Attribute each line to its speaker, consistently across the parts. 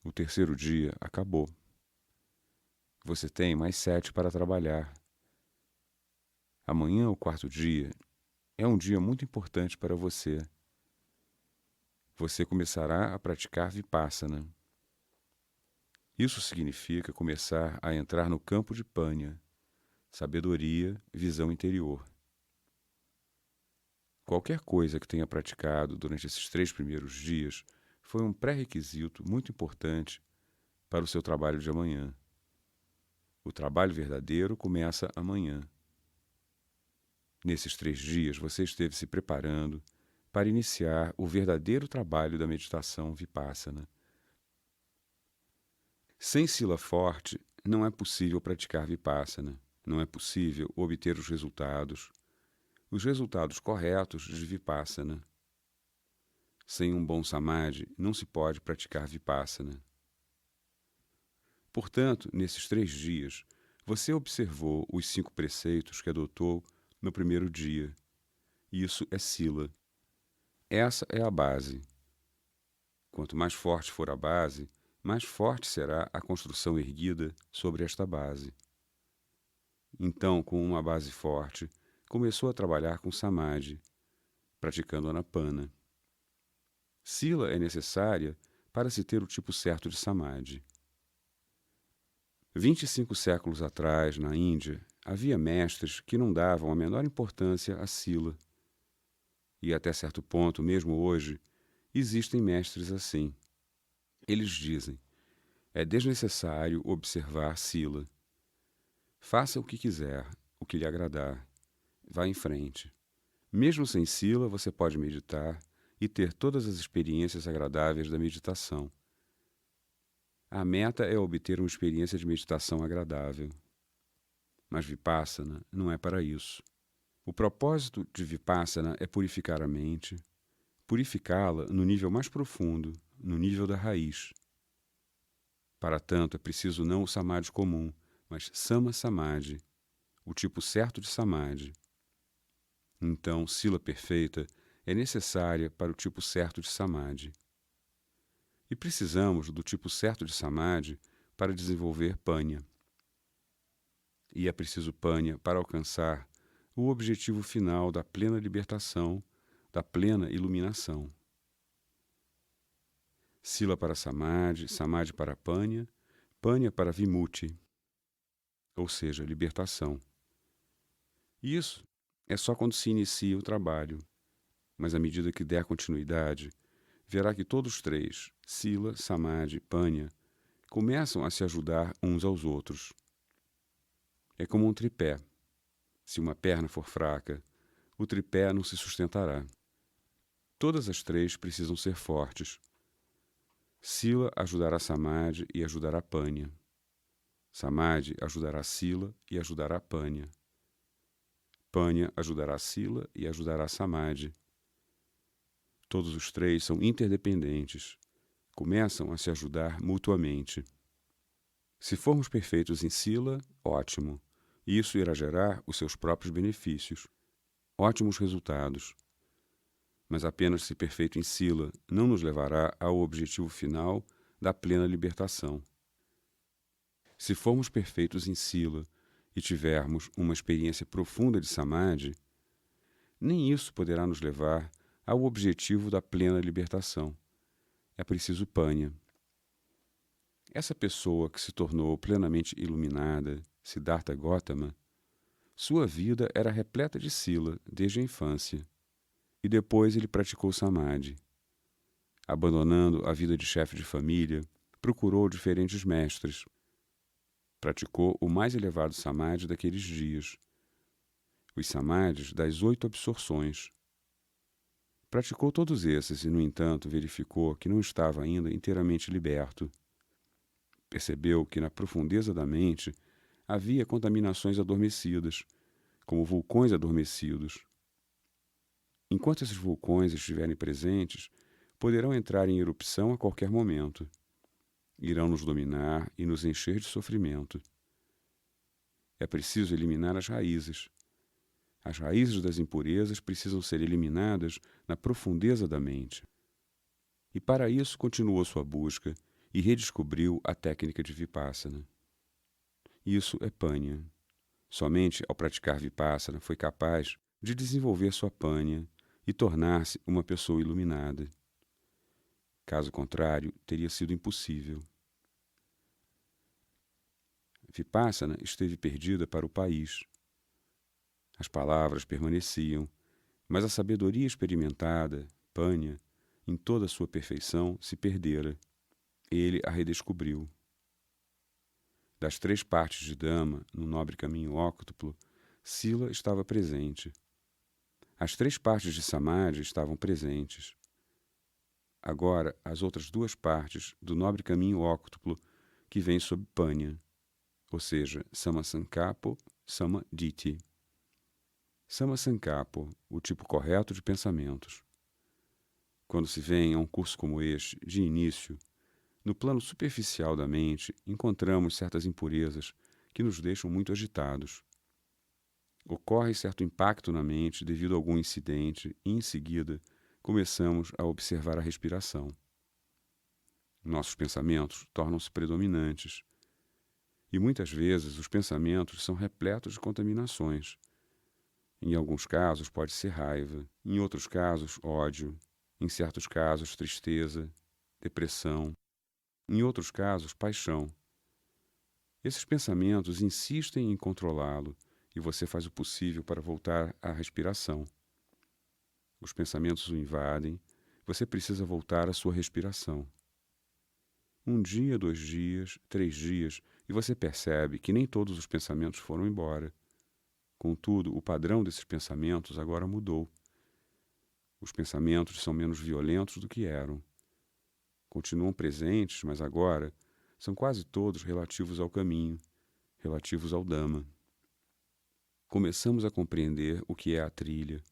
Speaker 1: O terceiro dia acabou. Você tem mais 7 para trabalhar. Amanhã, o quarto dia, é um dia muito importante para você. Você começará a praticar Vipassana. Isso significa começar a entrar no campo de Panya, sabedoria, visão interior. Qualquer coisa que tenha praticado durante esses 3 primeiros dias foi um pré-requisito muito importante para o seu trabalho de amanhã. O trabalho verdadeiro começa amanhã. Nesses 3 dias, você esteve se preparando para iniciar o verdadeiro trabalho da meditação Vipassana. Sem sila forte, não é possível praticar Vipassana. Não é possível obter os resultados corretos de Vipassana. Sem um bom Samadhi, não se pode praticar Vipassana. Portanto, nesses 3 dias, você observou os 5 preceitos que adotou no primeiro dia. Isso é sila. Essa é a base. Quanto mais forte for a base, mais forte será a construção erguida sobre esta base. Então, com uma base forte, começou a trabalhar com Samadhi, praticando Anapana. Sila é necessária para se ter o tipo certo de Samadhi. 25 séculos atrás, na Índia, havia mestres que não davam a menor importância à sila. E até certo ponto, mesmo hoje, existem mestres assim. Eles dizem: é desnecessário observar sila. Faça o que quiser, o que lhe agradar. Vá em frente. Mesmo sem sila, você pode meditar e ter todas as experiências agradáveis da meditação. A meta é obter uma experiência de meditação agradável. Mas Vipassana não é para isso. O propósito de Vipassana é purificar a mente, purificá-la no nível mais profundo, no nível da raiz. Para tanto, é preciso não o Samadhi comum, mas Sama Samadhi, o tipo certo de Samadhi. Então, sila perfeita é necessária para o tipo certo de Samadhi. E precisamos do tipo certo de Samadhi para desenvolver Panya. E é preciso Panya para alcançar o objetivo final da plena libertação, da plena iluminação. Sila para Samadhi, Samadhi para Panya, Panya para Vimutti, ou seja, libertação. Isso é só quando se inicia o trabalho, mas à medida que der continuidade, verá que todos os 3, Sila, Samadhi e Panya, começam a se ajudar uns aos outros. É como um tripé. Se uma perna for fraca, o tripé não se sustentará. Todas as 3 precisam ser fortes. Sila ajudará Samadhi e ajudará Panya. Samadhi ajudará Sila e ajudará Panya. Panya ajudará Sila e ajudará Samadhi. Todos os 3 são interdependentes. Começam a se ajudar mutuamente. Se formos perfeitos em Sila, ótimo. Isso irá gerar os seus próprios benefícios. Ótimos resultados. Mas apenas se perfeito em Sila não nos levará ao objetivo final da plena libertação. Se formos perfeitos em Sila e tivermos uma experiência profunda de Samadhi, nem isso poderá nos levar ao objetivo da plena libertação. É preciso Panya. Essa pessoa que se tornou plenamente iluminada, Siddhartha Gautama, sua vida era repleta de sila desde a infância, e depois ele praticou Samadhi. Abandonando a vida de chefe de família, procurou diferentes mestres. Praticou o mais elevado Samadhi daqueles dias, os Samadhis das 8 absorções. Praticou todos esses e, no entanto, verificou que não estava ainda inteiramente liberto. Percebeu que na profundeza da mente havia contaminações adormecidas, como vulcões adormecidos. Enquanto esses vulcões estiverem presentes, poderão entrar em erupção a qualquer momento. Irão nos dominar e nos encher de sofrimento. É preciso eliminar as raízes. As raízes das impurezas precisam ser eliminadas na profundeza da mente. E para isso continuou sua busca e redescobriu a técnica de Vipassana. Isso é Panya. Somente ao praticar Vipassana foi capaz de desenvolver sua Panya e tornar-se uma pessoa iluminada. Caso contrário, teria sido impossível. Vipassana esteve perdida para o país. As palavras permaneciam, mas a sabedoria experimentada, Panya, em toda a sua perfeição, se perdera. Ele a redescobriu. Das 3 partes de Dhamma, no nobre caminho óctuplo, Sila estava presente. As 3 partes de Samadhi estavam presentes. Agora, as outras 2 partes do nobre caminho óctuplo que vêm sob Panya, ou seja, Sammasankappo, Samadhi. Sammasankappo, o tipo correto de pensamentos. Quando se vem a um curso como este, de início, no plano superficial da mente, encontramos certas impurezas que nos deixam muito agitados. Ocorre certo impacto na mente devido a algum incidente e, em seguida, começamos a observar a respiração. Nossos pensamentos tornam-se predominantes. E muitas vezes os pensamentos são repletos de contaminações. Em alguns casos pode ser raiva, em outros casos ódio, em certos casos tristeza, depressão, em outros casos paixão. Esses pensamentos insistem em controlá-lo e você faz o possível para voltar à respiração. Os pensamentos o invadem, você precisa voltar à sua respiração. 1 dia, 2 dias, 3 dias, e você percebe que nem todos os pensamentos foram embora. Contudo, o padrão desses pensamentos agora mudou. Os pensamentos são menos violentos do que eram. Continuam presentes, mas agora são quase todos relativos ao caminho, relativos ao Dhamma. Começamos a compreender o que é a trilha,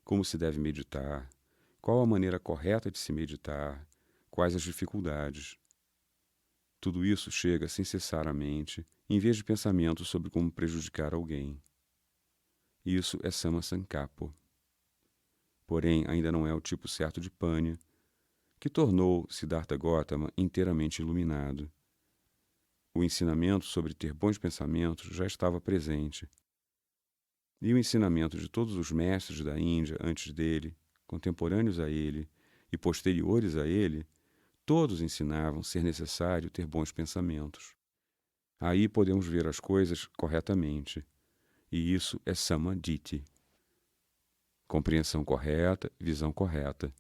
Speaker 1: como se deve meditar, qual a maneira correta de se meditar, quais as dificuldades. Tudo isso chega sem cessar à mente, em vez de pensamentos sobre como prejudicar alguém. Isso é Sammasankappo. Porém, ainda não é o tipo certo de Panya, que tornou Siddhartha Gautama inteiramente iluminado. O ensinamento sobre ter bons pensamentos já estava presente. E o ensinamento de todos os mestres da Índia antes dele, contemporâneos a ele e posteriores a ele, todos ensinavam ser necessário ter bons pensamentos. Aí podemos ver as coisas corretamente. E isso é Samadhi. Compreensão correta, visão correta.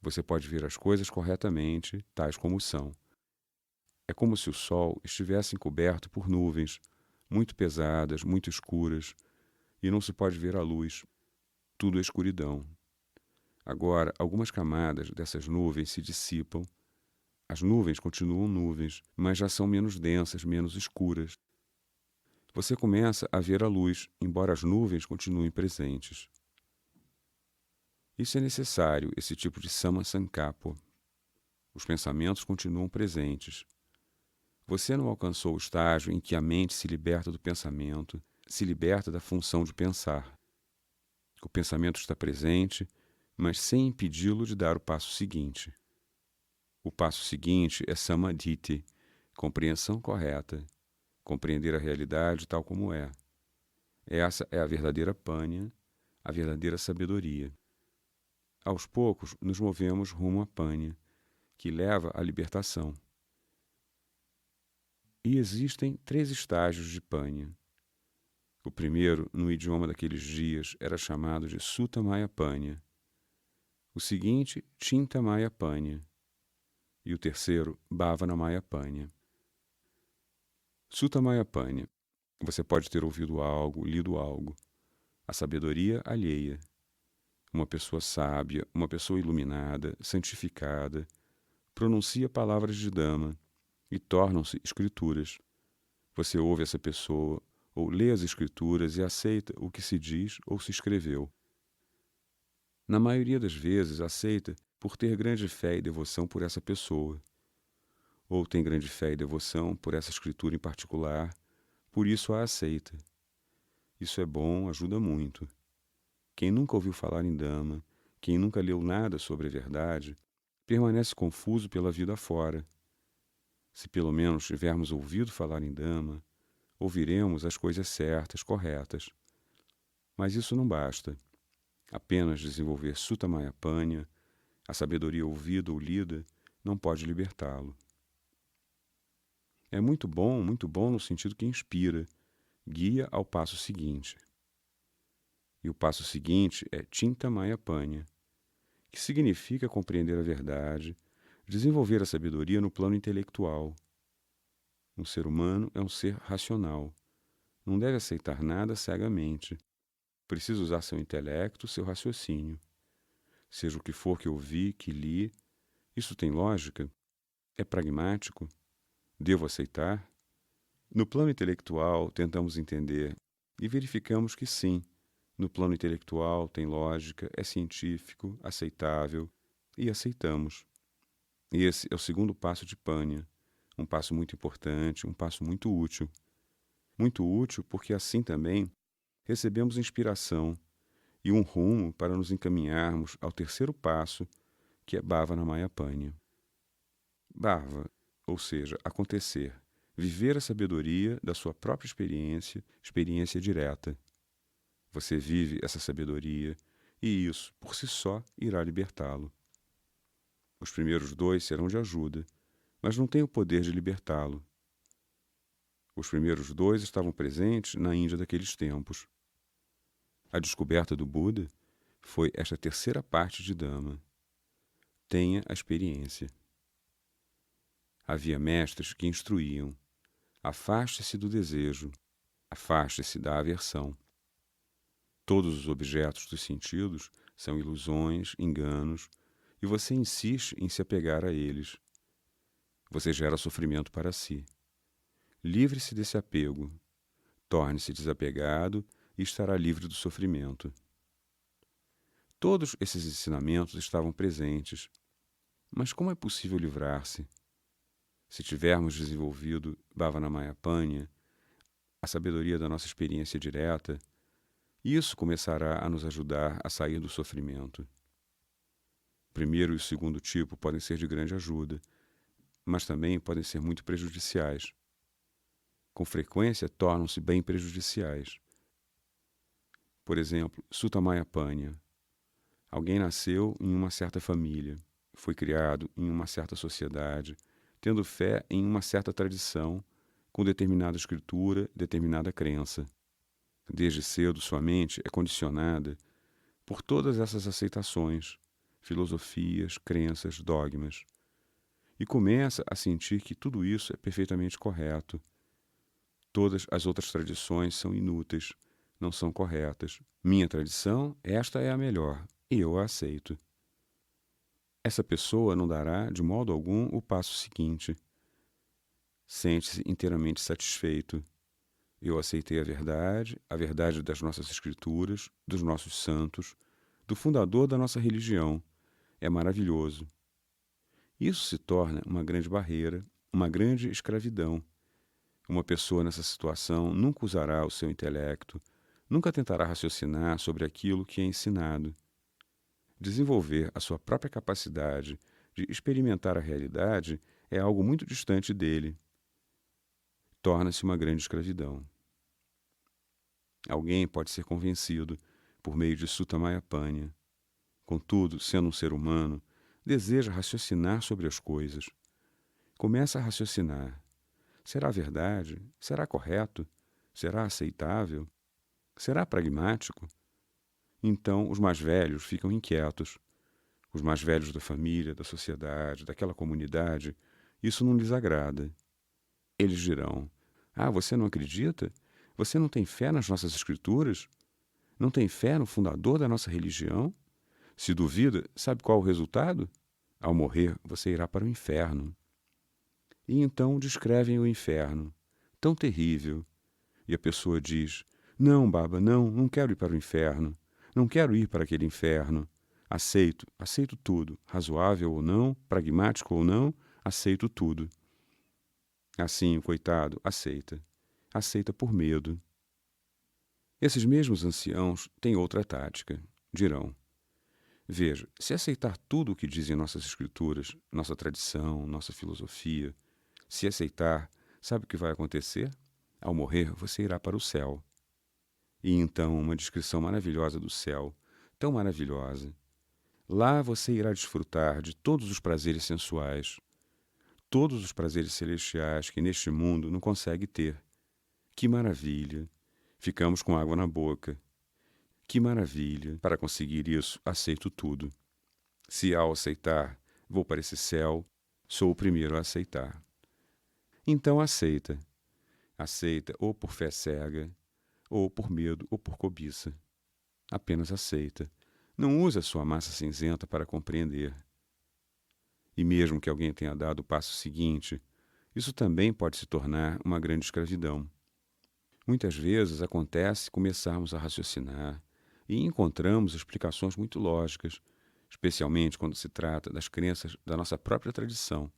Speaker 1: Você pode ver as coisas corretamente, tais como são. É como se o sol estivesse encoberto por nuvens, muito pesadas, muito escuras, e não se pode ver a luz. Tudo é escuridão. Agora, algumas camadas dessas nuvens se dissipam. As nuvens continuam nuvens, mas já são menos densas, menos escuras. Você começa a ver a luz, embora as nuvens continuem presentes. Isso é necessário, esse tipo de Sammasankappo. Os pensamentos continuam presentes. Você não alcançou o estágio em que a mente se liberta do pensamento, se liberta da função de pensar. O pensamento está presente, mas sem impedi-lo de dar o passo seguinte. O passo seguinte é Samadhi, compreensão correta, compreender a realidade tal como é. Essa é a verdadeira Panya, a verdadeira sabedoria. Aos poucos, nos movemos rumo à Panya, que leva à libertação. E existem 3 estágios de Panya. O primeiro, no idioma daqueles dias, era chamado de Sutta Maya Panya. O seguinte, Chinta Maya Panya. E o terceiro, Bhavana Maya Panya. Sutta Maya Panya. Você pode ter ouvido algo, lido algo. A sabedoria alheia. Uma pessoa sábia, uma pessoa iluminada, santificada, pronuncia palavras de Dhamma e tornam-se escrituras. Você ouve essa pessoa, ou lê as escrituras e aceita o que se diz ou se escreveu. Na maioria das vezes, aceita por ter grande fé e devoção por essa pessoa. Ou tem grande fé e devoção por essa escritura em particular, por isso a aceita. Isso é bom, ajuda muito. Quem nunca ouviu falar em Dhamma, quem nunca leu nada sobre a verdade, permanece confuso pela vida fora. Se pelo menos tivermos ouvido falar em Dhamma, ouviremos as coisas certas, corretas. Mas isso não basta. Apenas desenvolver Sutta Mayapanya, a sabedoria ouvida ou lida, não pode libertá-lo. É muito bom no sentido que inspira, guia ao passo seguinte. E o passo seguinte é Chinta Mayapanya, que significa compreender a verdade, desenvolver a sabedoria no plano intelectual. Um ser humano é um ser racional. Não deve aceitar nada cegamente. Precisa usar seu intelecto, seu raciocínio. Seja o que for que ouvi, que li, isso tem lógica? É pragmático? Devo aceitar? No plano intelectual, tentamos entender e verificamos que sim, no plano intelectual tem lógica, é científico, aceitável e aceitamos. Esse é o segundo passo de Panya, um passo muito importante, um passo muito útil. Muito útil porque assim também recebemos inspiração e um rumo para nos encaminharmos ao terceiro passo, que é Bhavana Mayapanya. Bhava, ou seja, acontecer, viver a sabedoria da sua própria experiência direta. Você vive essa sabedoria e isso, por si só, irá libertá-lo. Os primeiros dois serão de ajuda, mas não têm o poder de libertá-lo. Os primeiros dois estavam presentes na Índia daqueles tempos. A descoberta do Buda foi esta terceira parte de Dhamma. Tenha a experiência. Havia mestres que instruíam: afaste-se do desejo, afaste-se da aversão. Todos os objetos dos sentidos são ilusões, enganos, e você insiste em se apegar a eles. Você gera sofrimento para si. Livre-se desse apego. Torne-se desapegado e estará livre do sofrimento. Todos esses ensinamentos estavam presentes. Mas como é possível livrar-se? Se tivermos desenvolvido Bhavana Mayapanya, a sabedoria da nossa experiência direta, isso começará a nos ajudar a sair do sofrimento. O primeiro e o segundo tipo podem ser de grande ajuda, mas também podem ser muito prejudiciais. Com frequência, tornam-se bem prejudiciais. Por exemplo, Sutta Mayapanya. Alguém nasceu em uma certa família, foi criado em uma certa sociedade, tendo fé em uma certa tradição, com determinada escritura, determinada crença. Desde cedo, sua mente é condicionada por todas essas aceitações, filosofias, crenças, dogmas, e começa a sentir que tudo isso é perfeitamente correto. Todas as outras tradições são inúteis, não são corretas. Minha tradição, esta é a melhor, e eu a aceito. Essa pessoa não dará, de modo algum, o passo seguinte. Sente-se inteiramente satisfeito. Eu aceitei a verdade das nossas escrituras, dos nossos santos, do fundador da nossa religião. É maravilhoso. Isso se torna uma grande barreira, uma grande escravidão. Uma pessoa nessa situação nunca usará o seu intelecto, nunca tentará raciocinar sobre aquilo que é ensinado. Desenvolver a sua própria capacidade de experimentar a realidade é algo muito distante dele. Torna-se uma grande escravidão. Alguém pode ser convencido por meio de Sutta Mayapanya. Contudo, sendo um ser humano, deseja raciocinar sobre as coisas. Começa a raciocinar. Será verdade? Será correto? Será aceitável? Será pragmático? Então os mais velhos ficam inquietos. Os mais velhos da família, da sociedade, daquela comunidade, isso não lhes agrada. Eles dirão: ah, você não acredita? Você não tem fé nas nossas escrituras? Não tem fé no fundador da nossa religião? Se duvida, sabe qual é o resultado? Ao morrer, você irá para o inferno. E então descrevem o inferno, tão terrível. E a pessoa diz: não, Baba, não quero ir para o inferno. Não quero ir para aquele inferno. Aceito tudo, razoável ou não, pragmático ou não, aceito tudo. Assim, o coitado aceita por medo. Esses mesmos anciãos têm outra tática. Dirão: veja, se aceitar tudo o que dizem nossas escrituras, nossa tradição, nossa filosofia, Se aceitar, sabe o que vai acontecer? Ao morrer, você irá para o céu. E então, uma descrição maravilhosa do céu, tão maravilhosa. Lá você irá desfrutar de todos os prazeres sensuais, todos os prazeres celestiais que neste mundo não consegue ter. Que maravilha! Ficamos com água na boca. Que maravilha! Para conseguir isso, aceito tudo. Se ao aceitar, vou para esse céu, sou o primeiro a aceitar. Então aceita. Aceita ou por fé cega, ou por medo, ou por cobiça. Apenas aceita. Não use a sua massa cinzenta para compreender. E mesmo que alguém tenha dado o passo seguinte, isso também pode se tornar uma grande escravidão. Muitas vezes acontece começarmos a raciocinar e encontramos explicações muito lógicas, especialmente quando se trata das crenças da nossa própria tradição.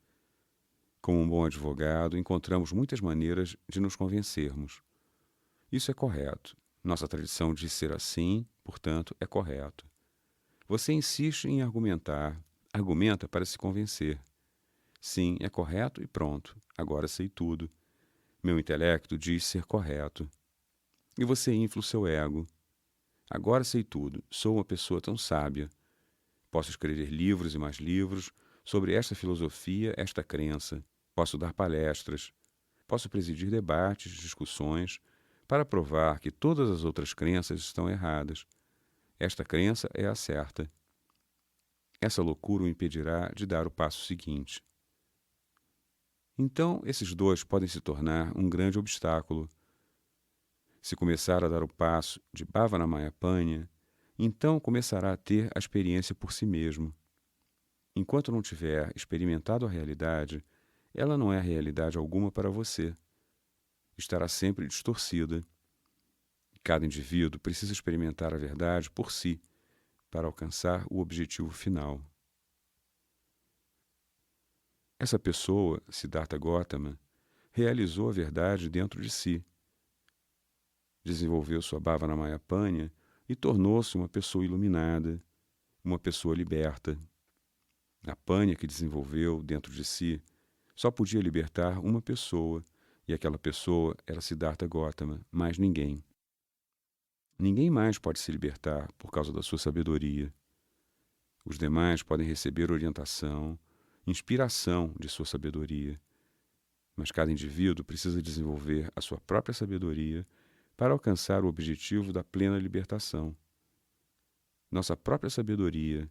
Speaker 1: Como um bom advogado, encontramos muitas maneiras de nos convencermos. Isso é correto. Nossa tradição diz ser assim, portanto, é correto. Você insiste em argumentar, argumenta para se convencer. Sim, é correto e pronto. Agora sei tudo. Meu intelecto diz ser correto. E você infla o seu ego. Agora sei tudo. Sou uma pessoa tão sábia. Posso escrever livros e mais livros sobre esta filosofia, esta crença. Posso dar palestras. Posso presidir debates, discussões, para provar que todas as outras crenças estão erradas. Esta crença é a certa. Essa loucura o impedirá de dar o passo seguinte. Então, esses dois podem se tornar um grande obstáculo. Se começar a dar o passo de Bhavanamayapanya, então começará a ter a experiência por si mesmo. Enquanto não tiver experimentado a realidade, ela não é realidade alguma para você. Estará sempre distorcida. Cada indivíduo precisa experimentar a verdade por si, para alcançar o objetivo final. Essa pessoa, Siddhartha Gautama, realizou a verdade dentro de si. Desenvolveu sua Bhavanamayapanya e tornou-se uma pessoa iluminada, uma pessoa liberta. A panha que desenvolveu dentro de si só podia libertar uma pessoa, e aquela pessoa era Siddhartha Gautama, mais ninguém. Ninguém mais pode se libertar por causa da sua sabedoria. Os demais podem receber orientação, inspiração de sua sabedoria, mas cada indivíduo precisa desenvolver a sua própria sabedoria para alcançar o objetivo da plena libertação. Nossa própria sabedoria,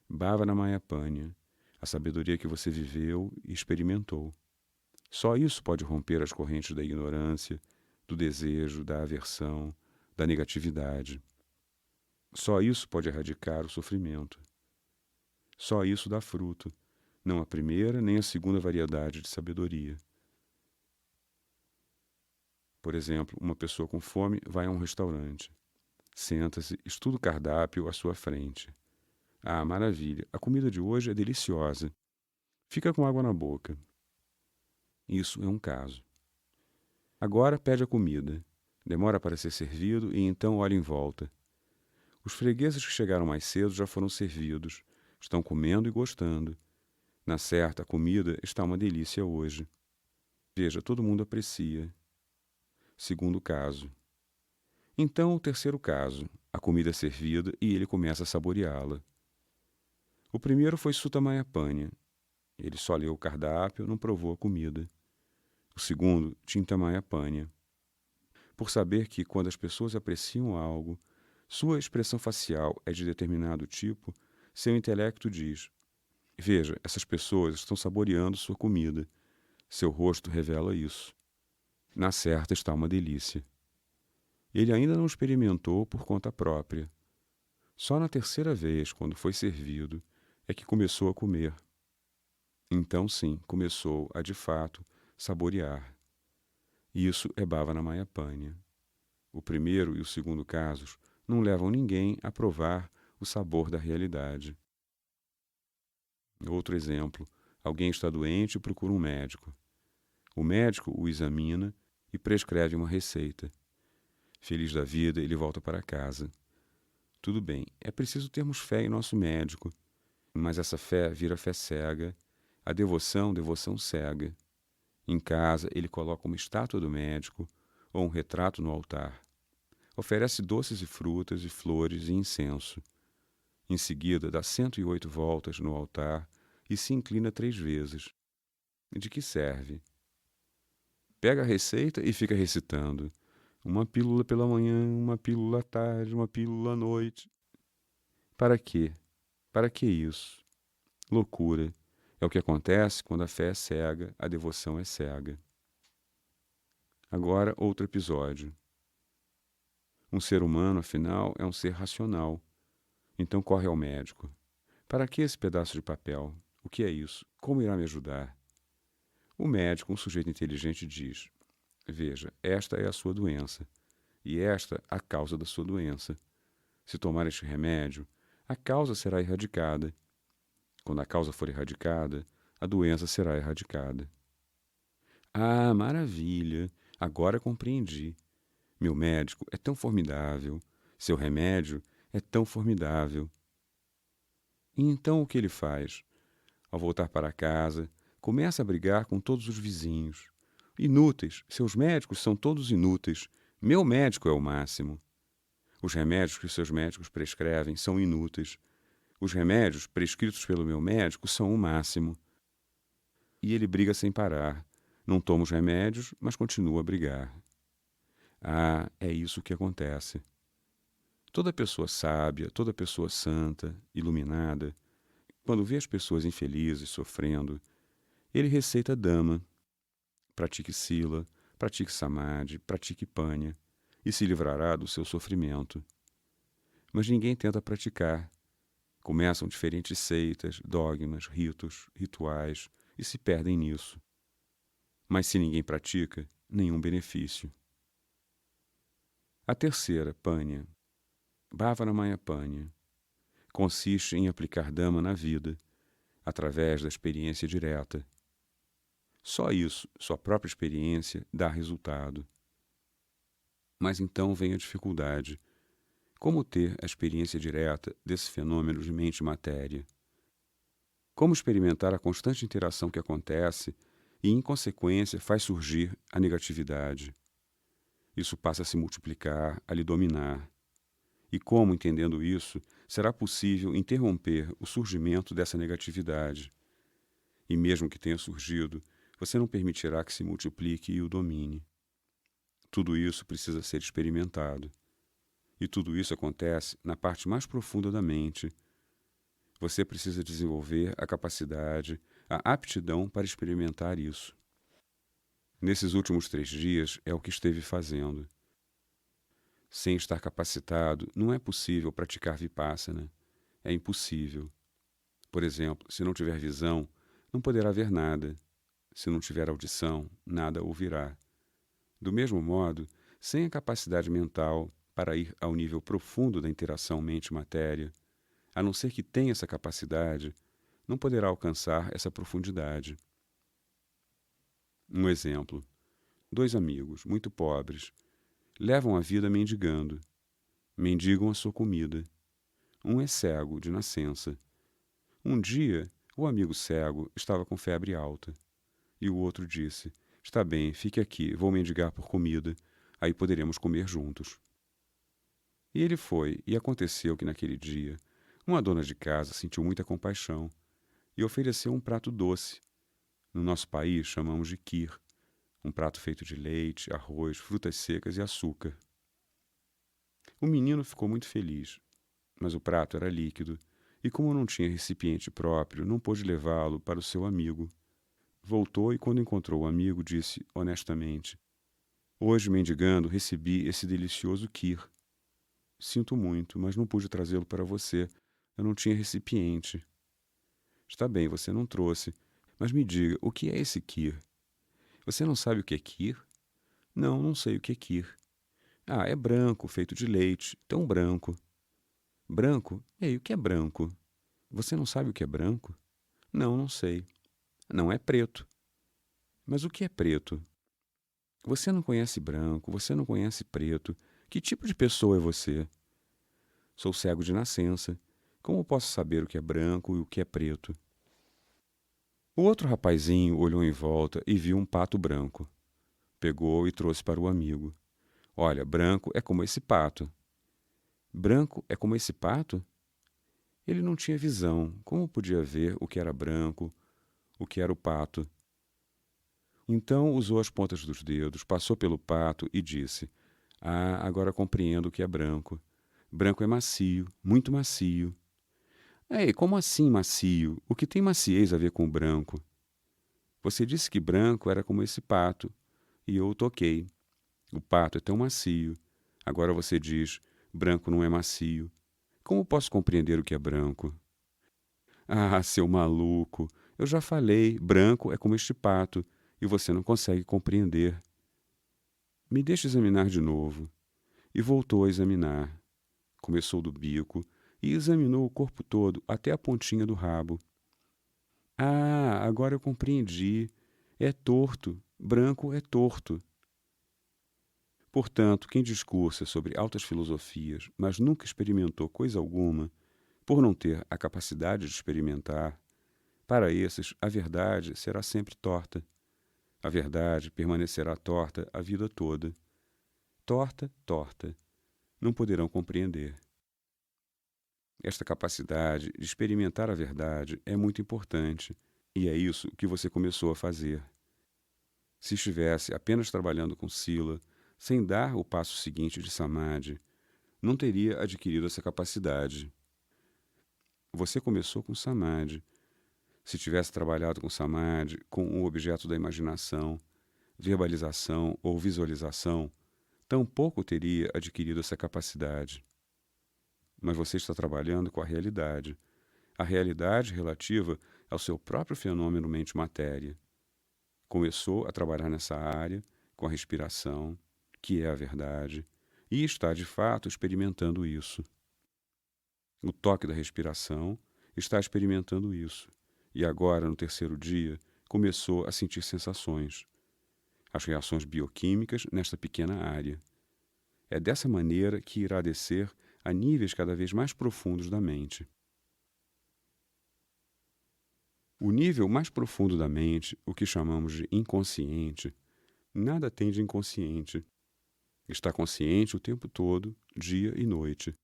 Speaker 1: Bhavanamayapanya, a sabedoria que você viveu e experimentou. Só isso pode romper as correntes da ignorância, do desejo, da aversão, da negatividade. Só isso pode erradicar o sofrimento. Só isso dá fruto, não a primeira nem a segunda variedade de sabedoria. Por exemplo, uma pessoa com fome vai a um restaurante. Senta-se, estuda o cardápio à sua frente. Ah, maravilha, a comida de hoje é deliciosa. Fica com água na boca. Isso é um caso. Agora pede a comida. Demora para ser servido e então olha em volta. Os fregueses que chegaram mais cedo já foram servidos. Estão comendo e gostando. Na certa, a comida está uma delícia hoje. Veja, todo mundo aprecia. Segundo caso. Então, o terceiro caso. A comida é servida e ele começa a saboreá-la. O primeiro foi Sutta Mayapanya. Ele só leu o cardápio, não provou a comida. O segundo, Chinta Mayapanya. Por saber que, quando as pessoas apreciam algo, sua expressão facial é de determinado tipo, seu intelecto diz: veja, essas pessoas estão saboreando sua comida. Seu rosto revela isso. Na certa está uma delícia. Ele ainda não experimentou por conta própria. Só na terceira vez, quando foi servido, é que começou a comer. Então, sim, começou a, de fato, saborear. Isso é Bhavanamayapanya. O primeiro e o segundo casos não levam ninguém a provar o sabor da realidade. Outro exemplo, alguém está doente e procura um médico. O médico o examina e prescreve uma receita. Feliz da vida, ele volta para casa. Tudo bem, é preciso termos fé em nosso médico, mas essa fé vira fé cega, a devoção, devoção cega. Em casa, ele coloca uma estátua do médico ou um retrato no altar. Oferece doces e frutas e flores e incenso. Em seguida, dá 108 voltas no altar e se inclina 3 vezes. De que serve? Pega a receita e fica recitando. Uma pílula pela manhã, uma pílula à tarde, uma pílula à noite. Para quê? Para que isso? Loucura. É o que acontece quando a fé é cega, a devoção é cega. Agora, outro episódio. Um ser humano, afinal, é um ser racional. Então corre ao médico. Para que esse pedaço de papel? O que é isso? Como irá me ajudar? O médico, um sujeito inteligente, diz: Veja, esta é a sua doença, e esta a causa da sua doença. Se tomar este remédio, a causa será erradicada. Quando a causa for erradicada, a doença será erradicada. Ah, maravilha! Agora compreendi. Meu médico é tão formidável, seu remédio é tão formidável. E então o que ele faz? Ao voltar para casa, começa a brigar com todos os vizinhos. Inúteis, seus médicos são todos inúteis. Meu médico é o máximo. Os remédios que seus médicos prescrevem são inúteis. Os remédios prescritos pelo meu médico são o máximo. E ele briga sem parar. Não toma os remédios, mas continua a brigar. Ah, é isso que acontece. Toda pessoa sábia, toda pessoa santa, iluminada, quando vê as pessoas infelizes, sofrendo, ele receita dama. Pratique sila, pratique samadhi, pratique panha, e se livrará do seu sofrimento. Mas ninguém tenta praticar. Começam diferentes seitas, dogmas, ritos, rituais, e se perdem nisso. Mas se ninguém pratica, nenhum benefício. A terceira, panha, Bhavaramaya Panha, consiste em aplicar Dhamma na vida, através da experiência direta. Só isso, sua própria experiência, dá resultado. Mas então vem a dificuldade. Como ter a experiência direta desse fenômeno de mente e matéria? Como experimentar a constante interação que acontece e, em consequência, faz surgir a negatividade? Isso passa a se multiplicar, a lhe dominar. E como, entendendo isso, será possível interromper o surgimento dessa negatividade? E mesmo que tenha surgido, você não permitirá que se multiplique e o domine. Tudo isso precisa ser experimentado. E tudo isso acontece na parte mais profunda da mente. Você precisa desenvolver a capacidade, a aptidão para experimentar isso. Nesses últimos 3 dias é o que esteve fazendo. Sem estar capacitado, não é possível praticar Vipassana. É impossível. Por exemplo, se não tiver visão, não poderá ver nada. Se não tiver audição, nada ouvirá. Do mesmo modo, sem a capacidade mental para ir ao nível profundo da interação mente-matéria, a não ser que tenha essa capacidade, não poderá alcançar essa profundidade. Um exemplo. 2 amigos, muito pobres, levam a vida mendigando. Mendigam a sua comida. Um é cego, de nascença. Um dia, o amigo cego estava com febre alta. E o outro disse: Está bem, fique aqui, vou mendigar por comida, aí poderemos comer juntos. E ele foi, e aconteceu que naquele dia, uma dona de casa sentiu muita compaixão e ofereceu um prato doce. No nosso país chamamos de kheer, um prato feito de leite, arroz, frutas secas e açúcar. O menino ficou muito feliz, mas o prato era líquido, e como não tinha recipiente próprio, não pôde levá-lo para o seu amigo. Voltou e, quando encontrou o amigo, disse honestamente: Hoje, mendigando, recebi esse delicioso kheer. Sinto muito, mas não pude trazê-lo para você. Eu não tinha recipiente. Está bem, você não trouxe, mas me diga, o que é esse kheer? Você não sabe o que é kheer? Não, não sei o que é kheer. Ah, é branco, feito de leite, tão branco. Branco? Ei, o que é branco? Você não sabe o que é branco? Não, não sei. Não é preto. Mas o que é preto? Você não conhece branco, você não conhece preto. Que tipo de pessoa é você? Sou cego de nascença. Como posso saber o que é branco e o que é preto? O outro rapazinho olhou em volta e viu um pato branco. Pegou e trouxe para o amigo. Olha, branco é como esse pato. Branco é como esse pato? Ele não tinha visão. Como podia ver o que era branco, o que era o pato? Então usou as pontas dos dedos, passou pelo pato e disse: Ah, agora compreendo o que é branco. Branco é macio, muito macio. Ei, como assim macio? O que tem maciez a ver com branco? Você disse que branco era como esse pato, e eu o toquei. O pato é tão macio. Agora você diz: branco não é macio. Como posso compreender o que é branco? Ah, seu maluco! Eu já falei, branco é como este pato, e você não consegue compreender. Me deixe examinar de novo. E voltou a examinar. Começou do bico e examinou o corpo todo até a pontinha do rabo. Ah, agora eu compreendi. É torto. Branco é torto. Portanto, quem discursa sobre altas filosofias, mas nunca experimentou coisa alguma, por não ter a capacidade de experimentar, para esses a verdade será sempre torta. A verdade permanecerá torta a vida toda. Torta, torta. Não poderão compreender. Esta capacidade de experimentar a verdade é muito importante, e é isso que você começou a fazer. Se estivesse apenas trabalhando com Sila, sem dar o passo seguinte de Samadhi, não teria adquirido essa capacidade. Você começou com Samadhi. Se tivesse trabalhado com Samadhi, com o objeto da imaginação, verbalização ou visualização, tampouco teria adquirido essa capacidade. Mas você está trabalhando com a realidade relativa ao seu próprio fenômeno mente-matéria. Começou a trabalhar nessa área, com a respiração, que é a verdade, e está de fato experimentando isso. O toque da respiração está experimentando isso, e agora, no terceiro dia, começou a sentir sensações, as reações bioquímicas nesta pequena área. É dessa maneira que irá descer a níveis cada vez mais profundos da mente. O nível mais profundo da mente, o que chamamos de inconsciente, nada tem de inconsciente. Está consciente o tempo todo, dia e noite.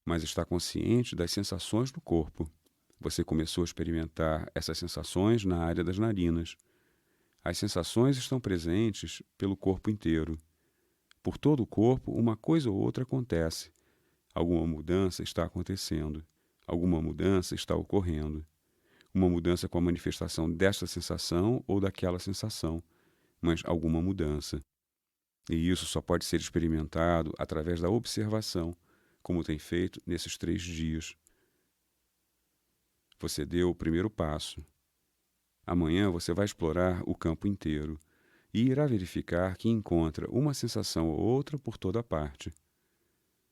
Speaker 1: Mas está consciente das sensações do corpo. Você começou a experimentar essas sensações na área das narinas. As sensações estão presentes pelo corpo inteiro. Por todo o corpo, uma coisa ou outra acontece. Alguma mudança está acontecendo. Alguma mudança está ocorrendo. Uma mudança com a manifestação desta sensação ou daquela sensação, mas alguma mudança. E isso só pode ser experimentado através da observação, como tem feito nesses 3 dias. Você deu o primeiro passo. Amanhã você vai explorar o campo inteiro e irá verificar que encontra uma sensação ou outra por toda parte.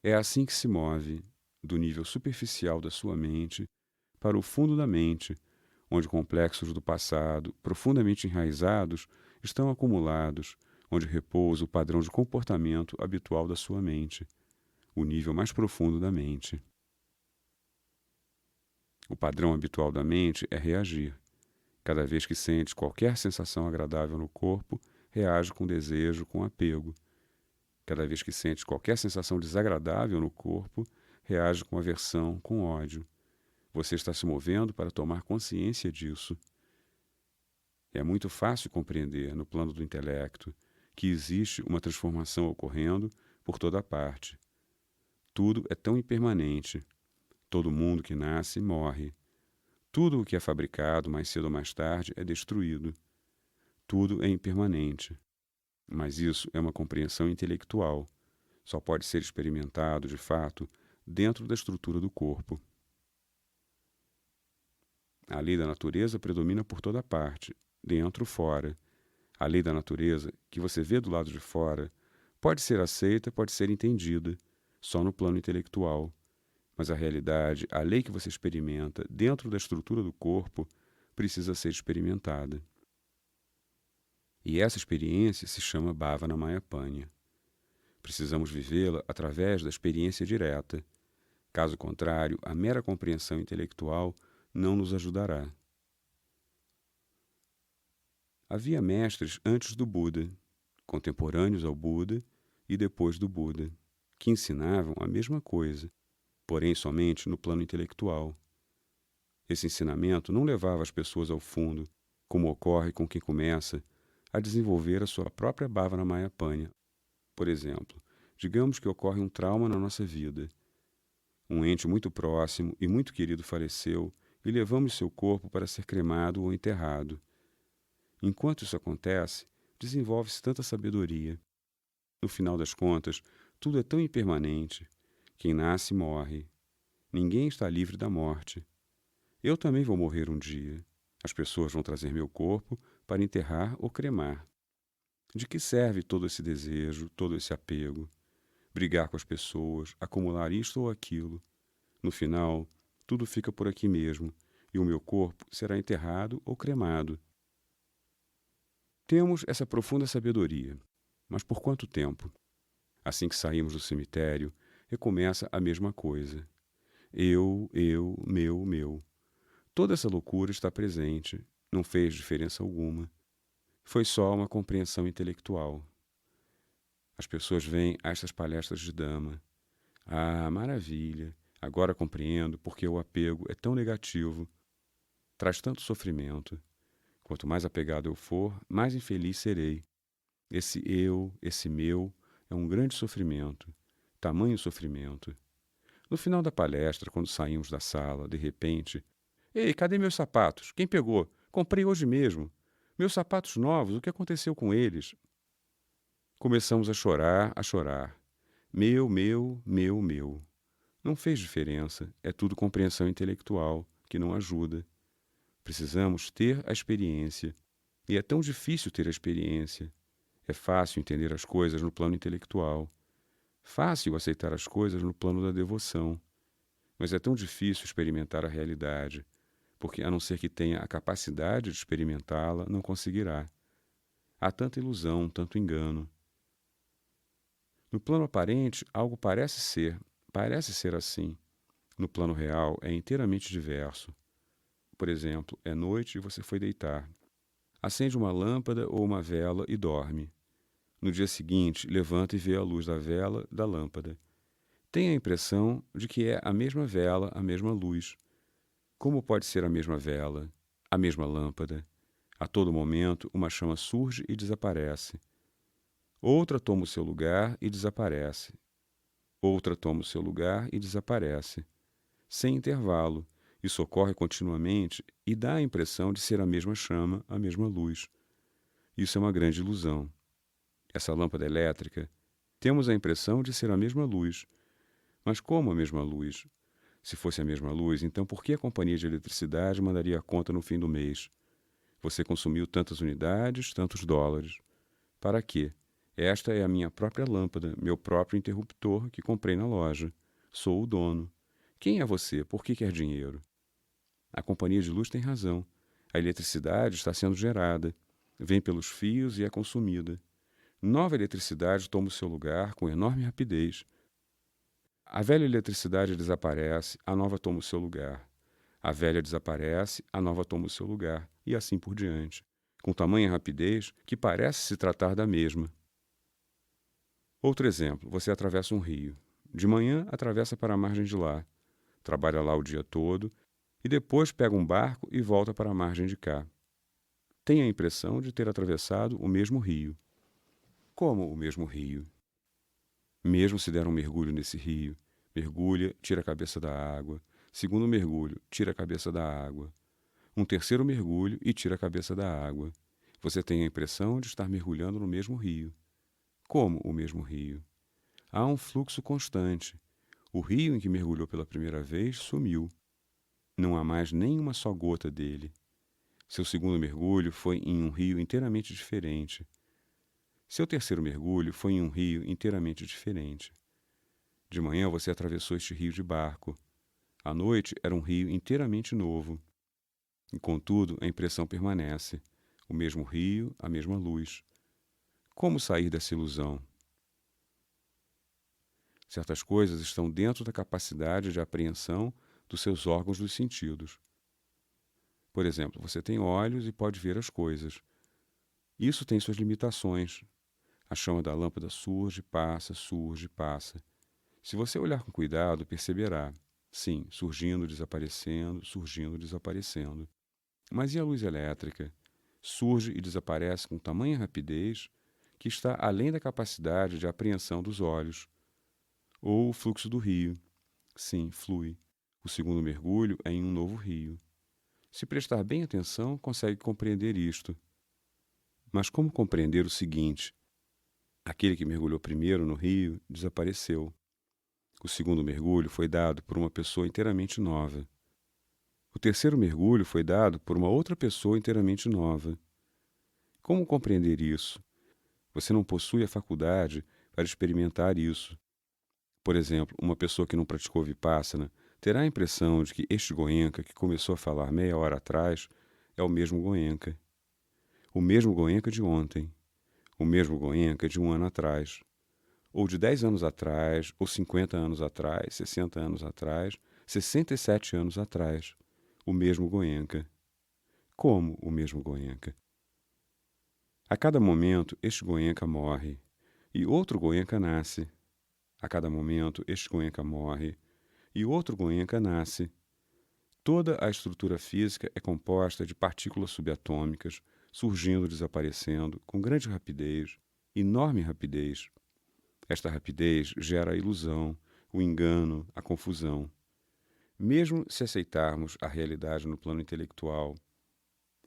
Speaker 1: É assim que se move, do nível superficial da sua mente para o fundo da mente, onde complexos do passado, profundamente enraizados, estão acumulados, onde repousa o padrão de comportamento habitual da sua mente, o nível mais profundo da mente. O padrão habitual da mente é reagir. Cada vez que sente qualquer sensação agradável no corpo, reage com desejo, com apego. Cada vez que sente qualquer sensação desagradável no corpo, reage com aversão, com ódio. Você está se movendo para tomar consciência disso. É muito fácil compreender, no plano do intelecto, que existe uma transformação ocorrendo por toda parte. Tudo é tão impermanente. Todo mundo que nasce morre. Tudo o que é fabricado, mais cedo ou mais tarde, é destruído. Tudo é impermanente. Mas isso é uma compreensão intelectual. Só pode ser experimentado, de fato, dentro da estrutura do corpo. A lei da natureza predomina por toda parte, dentro, fora. A lei da natureza, que você vê do lado de fora, pode ser aceita, pode ser entendida, só no plano intelectual. Mas a realidade, a lei que você experimenta dentro da estrutura do corpo, precisa ser experimentada. E essa experiência se chama Bhavana Mayapanya. Precisamos vivê-la através da experiência direta. Caso contrário, a mera compreensão intelectual não nos ajudará. Havia mestres antes do Buda, contemporâneos ao Buda e depois do Buda, que ensinavam a mesma coisa, porém somente no plano intelectual. Esse ensinamento não levava as pessoas ao fundo, como ocorre com quem começa a desenvolver a sua própria Bhavana Mayapanya. Por exemplo, digamos que ocorre um trauma na nossa vida. Um ente muito próximo e muito querido faleceu e levamos seu corpo para ser cremado ou enterrado. Enquanto isso acontece, desenvolve-se tanta sabedoria. No final das contas, tudo é tão impermanente. Quem nasce morre. Ninguém está livre da morte. Eu também vou morrer um dia. As pessoas vão trazer meu corpo para enterrar ou cremar. De que serve todo esse desejo, todo esse apego? Brigar com as pessoas, acumular isto ou aquilo. No final, tudo fica por aqui mesmo, e o meu corpo será enterrado ou cremado. Temos essa profunda sabedoria, mas por quanto tempo? Assim que saímos do cemitério, recomeça a mesma coisa. Eu, meu. Toda essa loucura está presente, não fez diferença alguma. Foi só uma compreensão intelectual. As pessoas vêm a estas palestras de Dhamma. Ah, maravilha! Agora compreendo porque o apego é tão negativo. Traz tanto sofrimento. Quanto mais apegado eu for, mais infeliz serei. Esse meu, é um grande sofrimento. Tamanho sofrimento. No final da palestra, quando saímos da sala, de repente... Ei, cadê meus sapatos? Quem pegou? Comprei hoje mesmo. Meus sapatos novos, o que aconteceu com eles? Começamos a chorar, a chorar. Meu. Não fez diferença, é tudo compreensão intelectual, que não ajuda. Precisamos ter a experiência. E é tão difícil ter a experiência. É fácil entender as coisas no plano intelectual. Fácil aceitar as coisas no plano da devoção. Mas é tão difícil experimentar a realidade, porque, a não ser que tenha a capacidade de experimentá-la, não conseguirá. Há tanta ilusão, tanto engano. No plano aparente, algo parece ser assim. No plano real, é inteiramente diverso. Por exemplo, é noite e você foi deitar. Acende uma lâmpada ou uma vela e dorme. No dia seguinte, levanta e vê a luz da vela, da lâmpada. Tem a impressão de que é a mesma vela, a mesma luz. Como pode ser a mesma vela, a mesma lâmpada? A todo momento, uma chama surge e desaparece. Outra toma o seu lugar e desaparece. Outra toma o seu lugar e desaparece. Sem intervalo. Isso ocorre continuamente e dá a impressão de ser a mesma chama, a mesma luz. Isso é uma grande ilusão. Essa lâmpada elétrica, temos a impressão de ser a mesma luz. Mas como a mesma luz? Se fosse a mesma luz, então por que a companhia de eletricidade mandaria a conta no fim do mês? Você consumiu tantas unidades, tantos dólares. Para quê? Esta é a minha própria lâmpada, meu próprio interruptor que comprei na loja. Sou o dono. Quem é você? Por que quer dinheiro? A companhia de luz tem razão. A eletricidade está sendo gerada. Vem pelos fios e é consumida. Nova eletricidade toma o seu lugar com enorme rapidez. A velha eletricidade desaparece, a nova toma o seu lugar. A velha desaparece, a nova toma o seu lugar, e assim por diante, com tamanha rapidez que parece se tratar da mesma. Outro exemplo, você atravessa um rio. De manhã, atravessa para a margem de lá. Trabalha lá o dia todo e depois pega um barco e volta para a margem de cá. Tem a impressão de ter atravessado o mesmo rio. Como o mesmo rio? Mesmo se der um mergulho nesse rio, mergulha, tira a cabeça da água. Segundo mergulho, tira a cabeça da água. Um terceiro mergulho e tira a cabeça da água. Você tem a impressão de estar mergulhando no mesmo rio. Como o mesmo rio? Há um fluxo constante. O rio em que mergulhou pela primeira vez sumiu. Não há mais nem uma só gota dele. Seu segundo mergulho foi em um rio inteiramente diferente. Seu terceiro mergulho foi em um rio inteiramente diferente. De manhã você atravessou este rio de barco. À noite era um rio inteiramente novo. E, contudo, a impressão permanece. O mesmo rio, a mesma luz. Como sair dessa ilusão? Certas coisas estão dentro da capacidade de apreensão dos seus órgãos dos sentidos. Por exemplo, você tem olhos e pode ver as coisas. Isso tem suas limitações. A chama da lâmpada surge, passa, surge, passa. Se você olhar com cuidado, perceberá. Sim, surgindo, desaparecendo, desaparecendo. Mas e a luz elétrica? Surge e desaparece com tamanha rapidez que está além da capacidade de apreensão dos olhos. Ou o fluxo do rio. Sim, flui. O segundo mergulho é em um novo rio. Se prestar bem atenção, consegue compreender isto. Mas como compreender o seguinte? Aquele que mergulhou primeiro no rio desapareceu. O segundo mergulho foi dado por uma pessoa inteiramente nova. O terceiro mergulho foi dado por uma outra pessoa inteiramente nova. Como compreender isso? Você não possui a faculdade para experimentar isso. Por exemplo, uma pessoa que não praticou Vipassana terá a impressão de que este Goenka que começou a falar meia hora atrás é o mesmo Goenka. O mesmo Goenka de ontem. O mesmo Goenka de 1 ano atrás. Ou de 10 anos atrás, ou 50 anos atrás, 60 anos atrás, 67 anos atrás. O mesmo Goenka. Como o mesmo Goenka? A cada momento, este Goenka morre, e outro Goenka nasce. A cada momento, este Goenka morre, e outro Goenka nasce. Toda a estrutura física é composta de partículas subatômicas, surgindo e desaparecendo, com grande rapidez, enorme rapidez. Esta rapidez gera a ilusão, o engano, a confusão. Mesmo se aceitarmos a realidade no plano intelectual,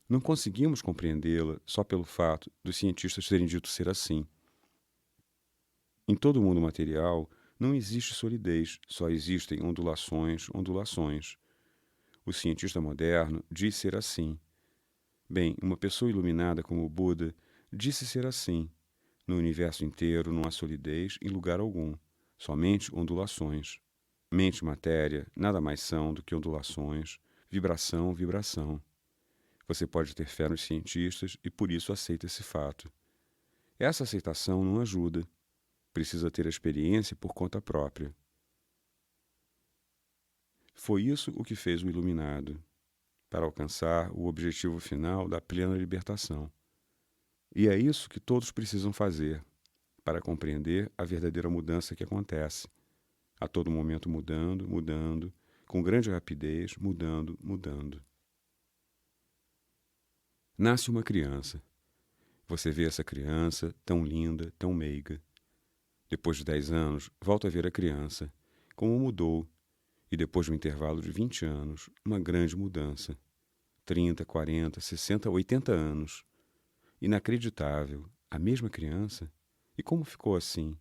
Speaker 1: não conseguimos compreendê-la só pelo fato dos cientistas terem dito ser assim. Em todo o mundo material, não existe solidez, só existem ondulações, ondulações. O cientista moderno diz ser assim. Bem, uma pessoa iluminada como o Buda disse ser assim. No universo inteiro não há solidez em lugar algum, somente ondulações. Mente e matéria nada mais são do que ondulações, vibração, vibração. Você pode ter fé nos cientistas e por isso aceita esse fato. Essa aceitação não ajuda. Precisa ter a experiência por conta própria. Foi isso o que fez o iluminado, para alcançar o objetivo final da plena libertação. E é isso que todos precisam fazer, para compreender a verdadeira mudança que acontece. A todo momento mudando, mudando, com grande rapidez, mudando, mudando. Nasce uma criança. Você vê essa criança tão linda, tão meiga. Depois de 10 anos, volta a ver a criança, como mudou, e depois de um intervalo de 20 anos, uma grande mudança. 30, 40, 60, 80 anos. Inacreditável, a mesma criança? E como ficou assim?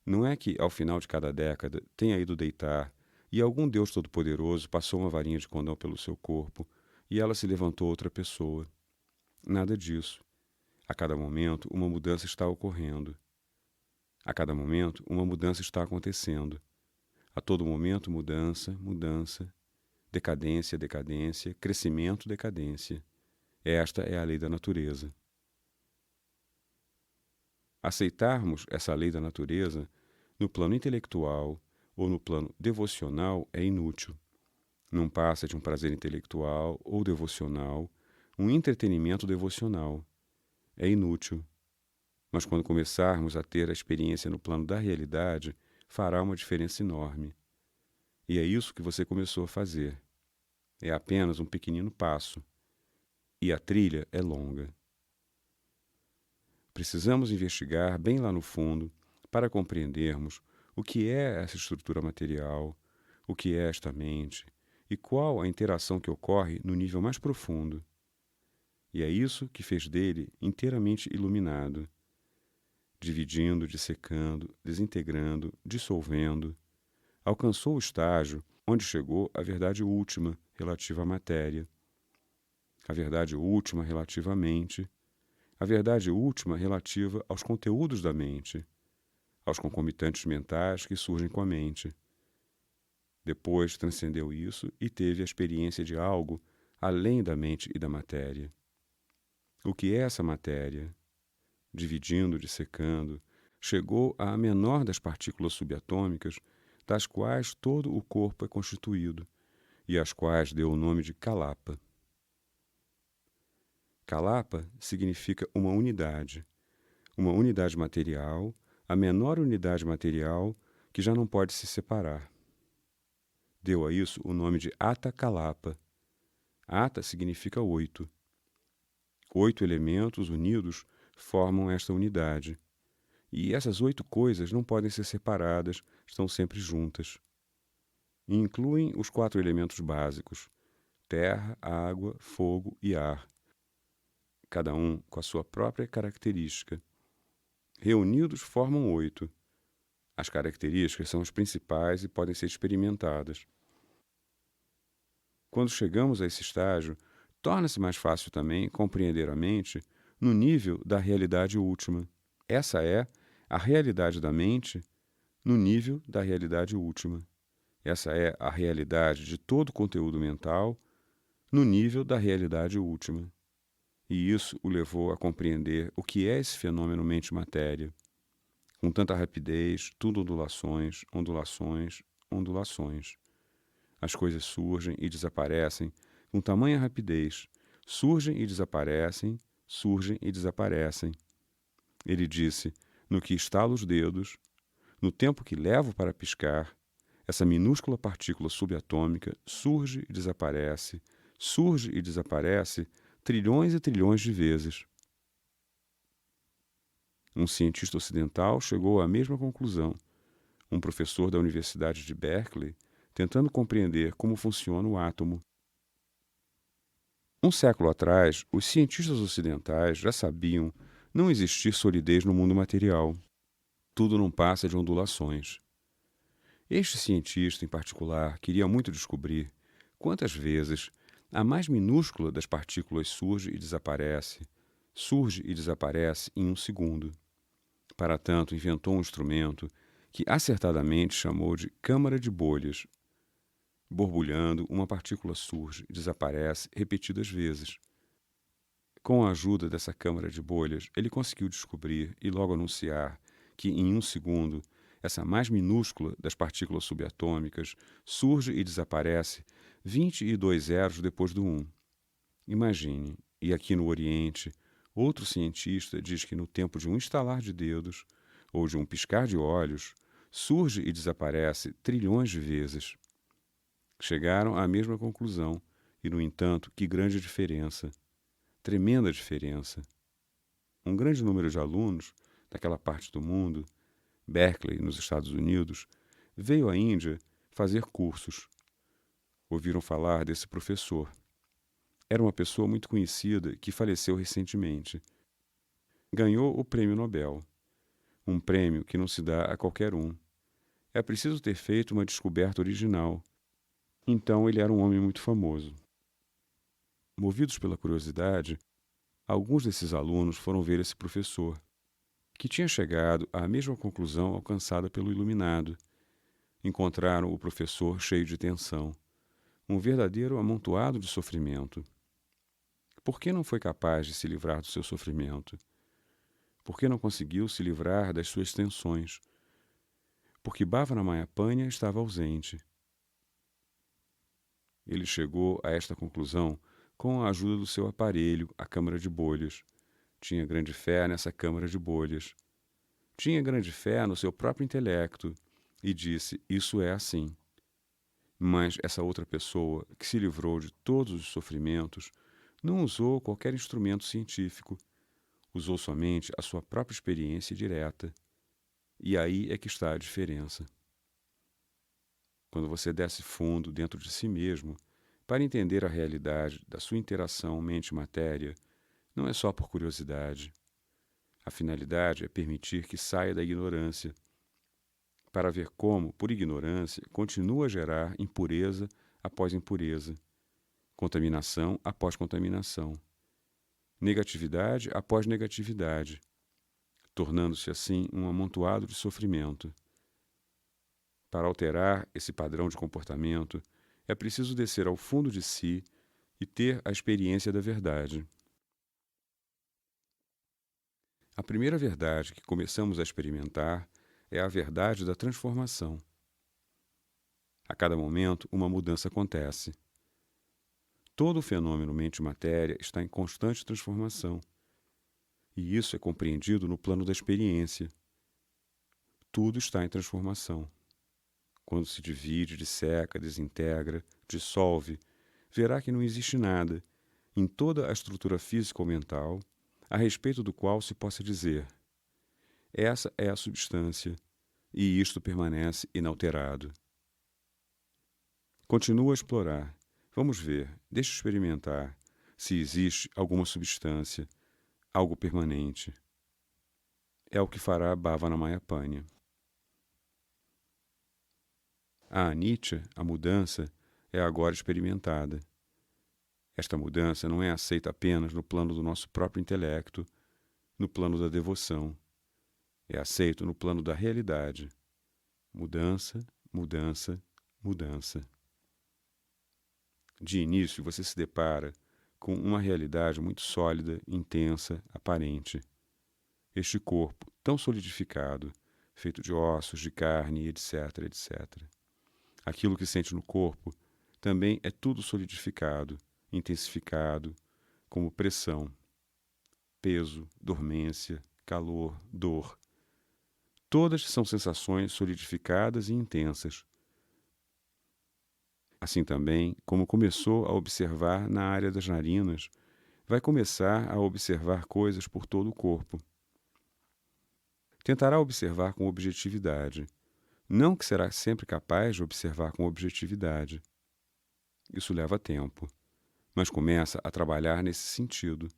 Speaker 1: Não é que, ao final de cada década, tenha ido deitar e algum Deus Todo-Poderoso passou uma varinha de condão pelo seu corpo e ela se levantou outra pessoa. Nada disso. A cada momento, uma mudança está ocorrendo. A cada momento, uma mudança está acontecendo. A todo momento, mudança, mudança. Decadência, decadência, crescimento, decadência. Esta é a lei da natureza. Aceitarmos essa lei da natureza no plano intelectual ou no plano devocional é inútil. Não passa de um prazer intelectual ou devocional, um entretenimento devocional. É inútil. Mas quando começarmos a ter a experiência no plano da realidade, fará uma diferença enorme. E é isso que você começou a fazer. É apenas um pequenino passo. E a trilha é longa. Precisamos investigar bem lá no fundo para compreendermos o que é essa estrutura material, o que é esta mente e qual a interação que ocorre no nível mais profundo. E é isso que fez dele inteiramente iluminado, dividindo, dissecando, desintegrando, dissolvendo. Alcançou o estágio onde chegou a verdade última relativa à matéria, a verdade última relativa à mente, a verdade última relativa aos conteúdos da mente, aos concomitantes mentais que surgem com a mente. Depois transcendeu isso e teve a experiência de algo além da mente e da matéria. O que é essa matéria? Dividindo, dissecando, chegou à menor das partículas subatômicas, das quais todo o corpo é constituído, e às quais deu o nome de Kalapa. Kalapa significa uma unidade material, a menor unidade material que já não pode se separar. Deu a isso o nome de Ata Kalapa. Ata significa 8. 8 elementos unidos formam esta unidade. E essas 8 coisas não podem ser separadas, estão sempre juntas. E incluem os 4 elementos básicos: terra, água, fogo e ar, cada um com a sua própria característica. Reunidos formam 8. As características são as principais e podem ser experimentadas. Quando chegamos a esse estágio, torna-se mais fácil também compreender a mente no nível da realidade última. Essa é a realidade da mente no nível da realidade última. Essa é a realidade de todo o conteúdo mental no nível da realidade última. E isso o levou a compreender o que é esse fenômeno mente-matéria. Com tanta rapidez, tudo ondulações, ondulações, ondulações. As coisas surgem e desaparecem com tamanha rapidez. Surgem e desaparecem, surgem e desaparecem. Ele disse, no que estalo os dedos, no tempo que levo para piscar, essa minúscula partícula subatômica surge e desaparece trilhões e trilhões de vezes. Um cientista ocidental chegou à mesma conclusão. Um professor da Universidade de Berkeley, tentando compreender como funciona o átomo. Um século atrás, os cientistas ocidentais já sabiam não existir solidez no mundo material. Tudo não passa de ondulações. Este cientista, em particular, queria muito descobrir quantas vezes a mais minúscula das partículas surge e desaparece em um segundo. Para tanto, inventou um instrumento que acertadamente chamou de câmara de bolhas. Borbulhando, uma partícula surge e desaparece repetidas vezes. Com a ajuda dessa câmara de bolhas, ele conseguiu descobrir e logo anunciar que, em um segundo, essa mais minúscula das partículas subatômicas surge e desaparece 22 zeros depois do 1. Imagine, e aqui no Oriente, outro cientista diz que no tempo de um estalar de dedos ou de um piscar de olhos, surge e desaparece trilhões de vezes. Chegaram à mesma conclusão, e, no entanto, que grande diferença! Tremenda diferença! Um grande número de alunos daquela parte do mundo, Berkeley, nos Estados Unidos, veio à Índia fazer cursos. Ouviram falar desse professor. Era uma pessoa muito conhecida que faleceu recentemente. Ganhou o Prêmio Nobel, um prêmio que não se dá a qualquer um. É preciso ter feito uma descoberta original. Então ele era um homem muito famoso. Movidos pela curiosidade, alguns desses alunos foram ver esse professor, que tinha chegado à mesma conclusão alcançada pelo iluminado. Encontraram o professor cheio de tensão, um verdadeiro amontoado de sofrimento. Por que não foi capaz de se livrar do seu sofrimento? Por que não conseguiu se livrar das suas tensões? Porque Bhavanamayapanya estava ausente. Ele chegou a esta conclusão com a ajuda do seu aparelho, a câmara de bolhas. Tinha grande fé nessa câmara de bolhas. Tinha grande fé no seu próprio intelecto e disse: isso é assim. Mas essa outra pessoa, que se livrou de todos os sofrimentos, não usou qualquer instrumento científico. Usou somente a sua própria experiência direta. E aí é que está a diferença. Quando você desce fundo dentro de si mesmo, para entender a realidade da sua interação mente-matéria, não é só por curiosidade. A finalidade é permitir que saia da ignorância, para ver como, por ignorância, continua a gerar impureza após impureza, contaminação após contaminação, negatividade após negatividade, tornando-se assim um amontoado de sofrimento. Para alterar esse padrão de comportamento, é preciso descer ao fundo de si e ter a experiência da verdade. A primeira verdade que começamos a experimentar é a verdade da transformação. A cada momento, uma mudança acontece. Todo o fenômeno mente-matéria está em constante transformação, e isso é compreendido no plano da experiência. Tudo está em transformação. Quando se divide, disseca, desintegra, dissolve, verá que não existe nada, em toda a estrutura física ou mental, a respeito do qual se possa dizer: essa é a substância, e isto permanece inalterado. Continua a explorar. Vamos ver, deixa experimentar, se existe alguma substância, algo permanente. É o que fará Bhavanamayapanya. A anicca, a mudança, é agora experimentada. Esta mudança não é aceita apenas no plano do nosso próprio intelecto, no plano da devoção. É aceito no plano da realidade. Mudança, mudança, mudança. De início, você se depara com uma realidade muito sólida, intensa, aparente. Este corpo, tão solidificado, feito de ossos, de carne, etc., etc. Aquilo que sente no corpo também é tudo solidificado, intensificado, como pressão, peso, dormência, calor, dor. Todas são sensações solidificadas e intensas. Assim também, como começou a observar na área das narinas, vai começar a observar coisas por todo o corpo. Tentará observar com objetividade. Não que será sempre capaz de observar com objetividade. Isso leva tempo, mas começa a trabalhar nesse sentido.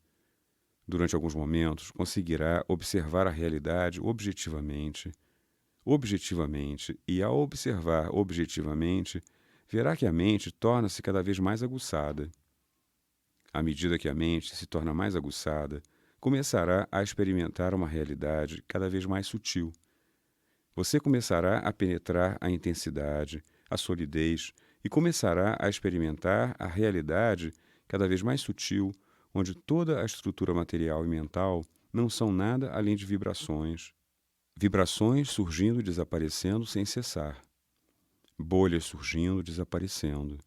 Speaker 1: Durante alguns momentos, conseguirá observar a realidade objetivamente, e ao observar objetivamente, verá que a mente torna-se cada vez mais aguçada. À medida que a mente se torna mais aguçada, começará a experimentar uma realidade cada vez mais sutil. Você começará a penetrar a intensidade, a solidez e começará a experimentar a realidade cada vez mais sutil, onde toda a estrutura material e mental não são nada além de vibrações. Vibrações surgindo e desaparecendo sem cessar. Bolhas surgindo e desaparecendo.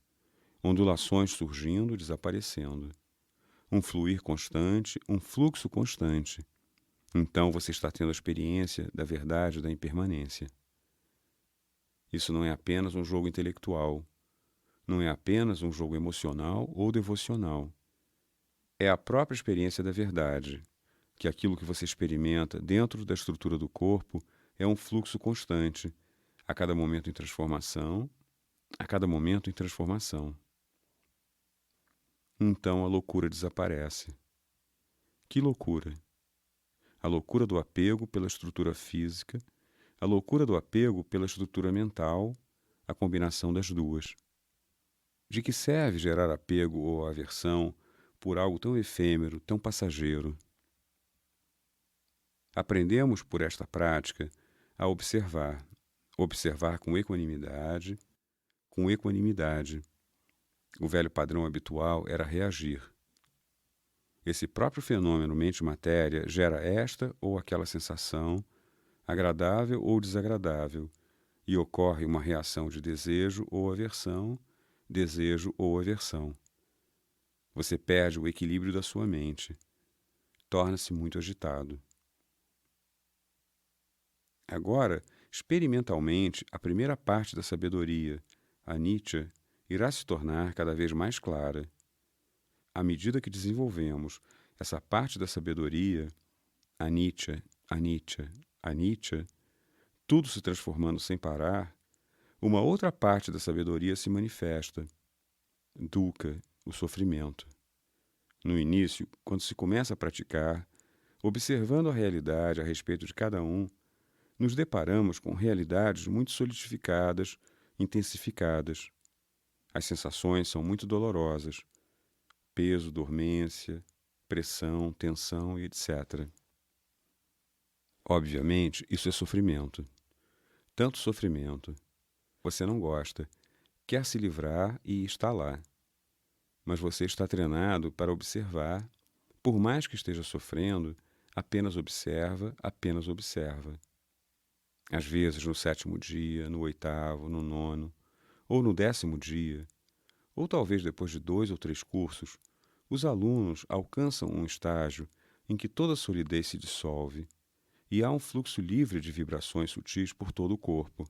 Speaker 1: Ondulações surgindo e desaparecendo. Um fluir constante, um fluxo constante. Então você está tendo a experiência da verdade da impermanência. Isso não é apenas um jogo intelectual, não é apenas um jogo emocional ou devocional. É a própria experiência da verdade, que aquilo que você experimenta dentro da estrutura do corpo é um fluxo constante, a cada momento em transformação, a cada momento em transformação. Então a loucura desaparece. Que loucura? A loucura do apego pela estrutura física, a loucura do apego pela estrutura mental, a combinação das duas. De que serve gerar apego ou aversão por algo tão efêmero, tão passageiro? Aprendemos por esta prática a observar com equanimidade, com equanimidade. O velho padrão habitual era reagir. Esse próprio fenômeno mente-matéria gera esta ou aquela sensação, agradável ou desagradável, e ocorre uma reação de desejo ou aversão, desejo ou aversão. Você perde o equilíbrio da sua mente, torna-se muito agitado. Agora, experimentalmente, a primeira parte da sabedoria, a anicca, irá se tornar cada vez mais clara. À medida que desenvolvemos essa parte da sabedoria, anicca, anicca, anicca, tudo se transformando sem parar, uma outra parte da sabedoria se manifesta, dukkha, o sofrimento. No início, quando se começa a praticar, observando a realidade a respeito de cada um, nos deparamos com realidades muito solidificadas, intensificadas. As sensações são muito dolorosas. Peso, dormência, pressão, tensão e etc. Obviamente, isso é sofrimento. Tanto sofrimento. Você não gosta, quer se livrar e está lá. Mas você está treinado para observar, por mais que esteja sofrendo, apenas observa, apenas observa. Às vezes no 7º dia, no 8º, no 9º, ou no 10º dia, Ou talvez depois de 2 ou 3 cursos, os alunos alcançam um estágio em que toda a solidez se dissolve e há um fluxo livre de vibrações sutis por todo o corpo.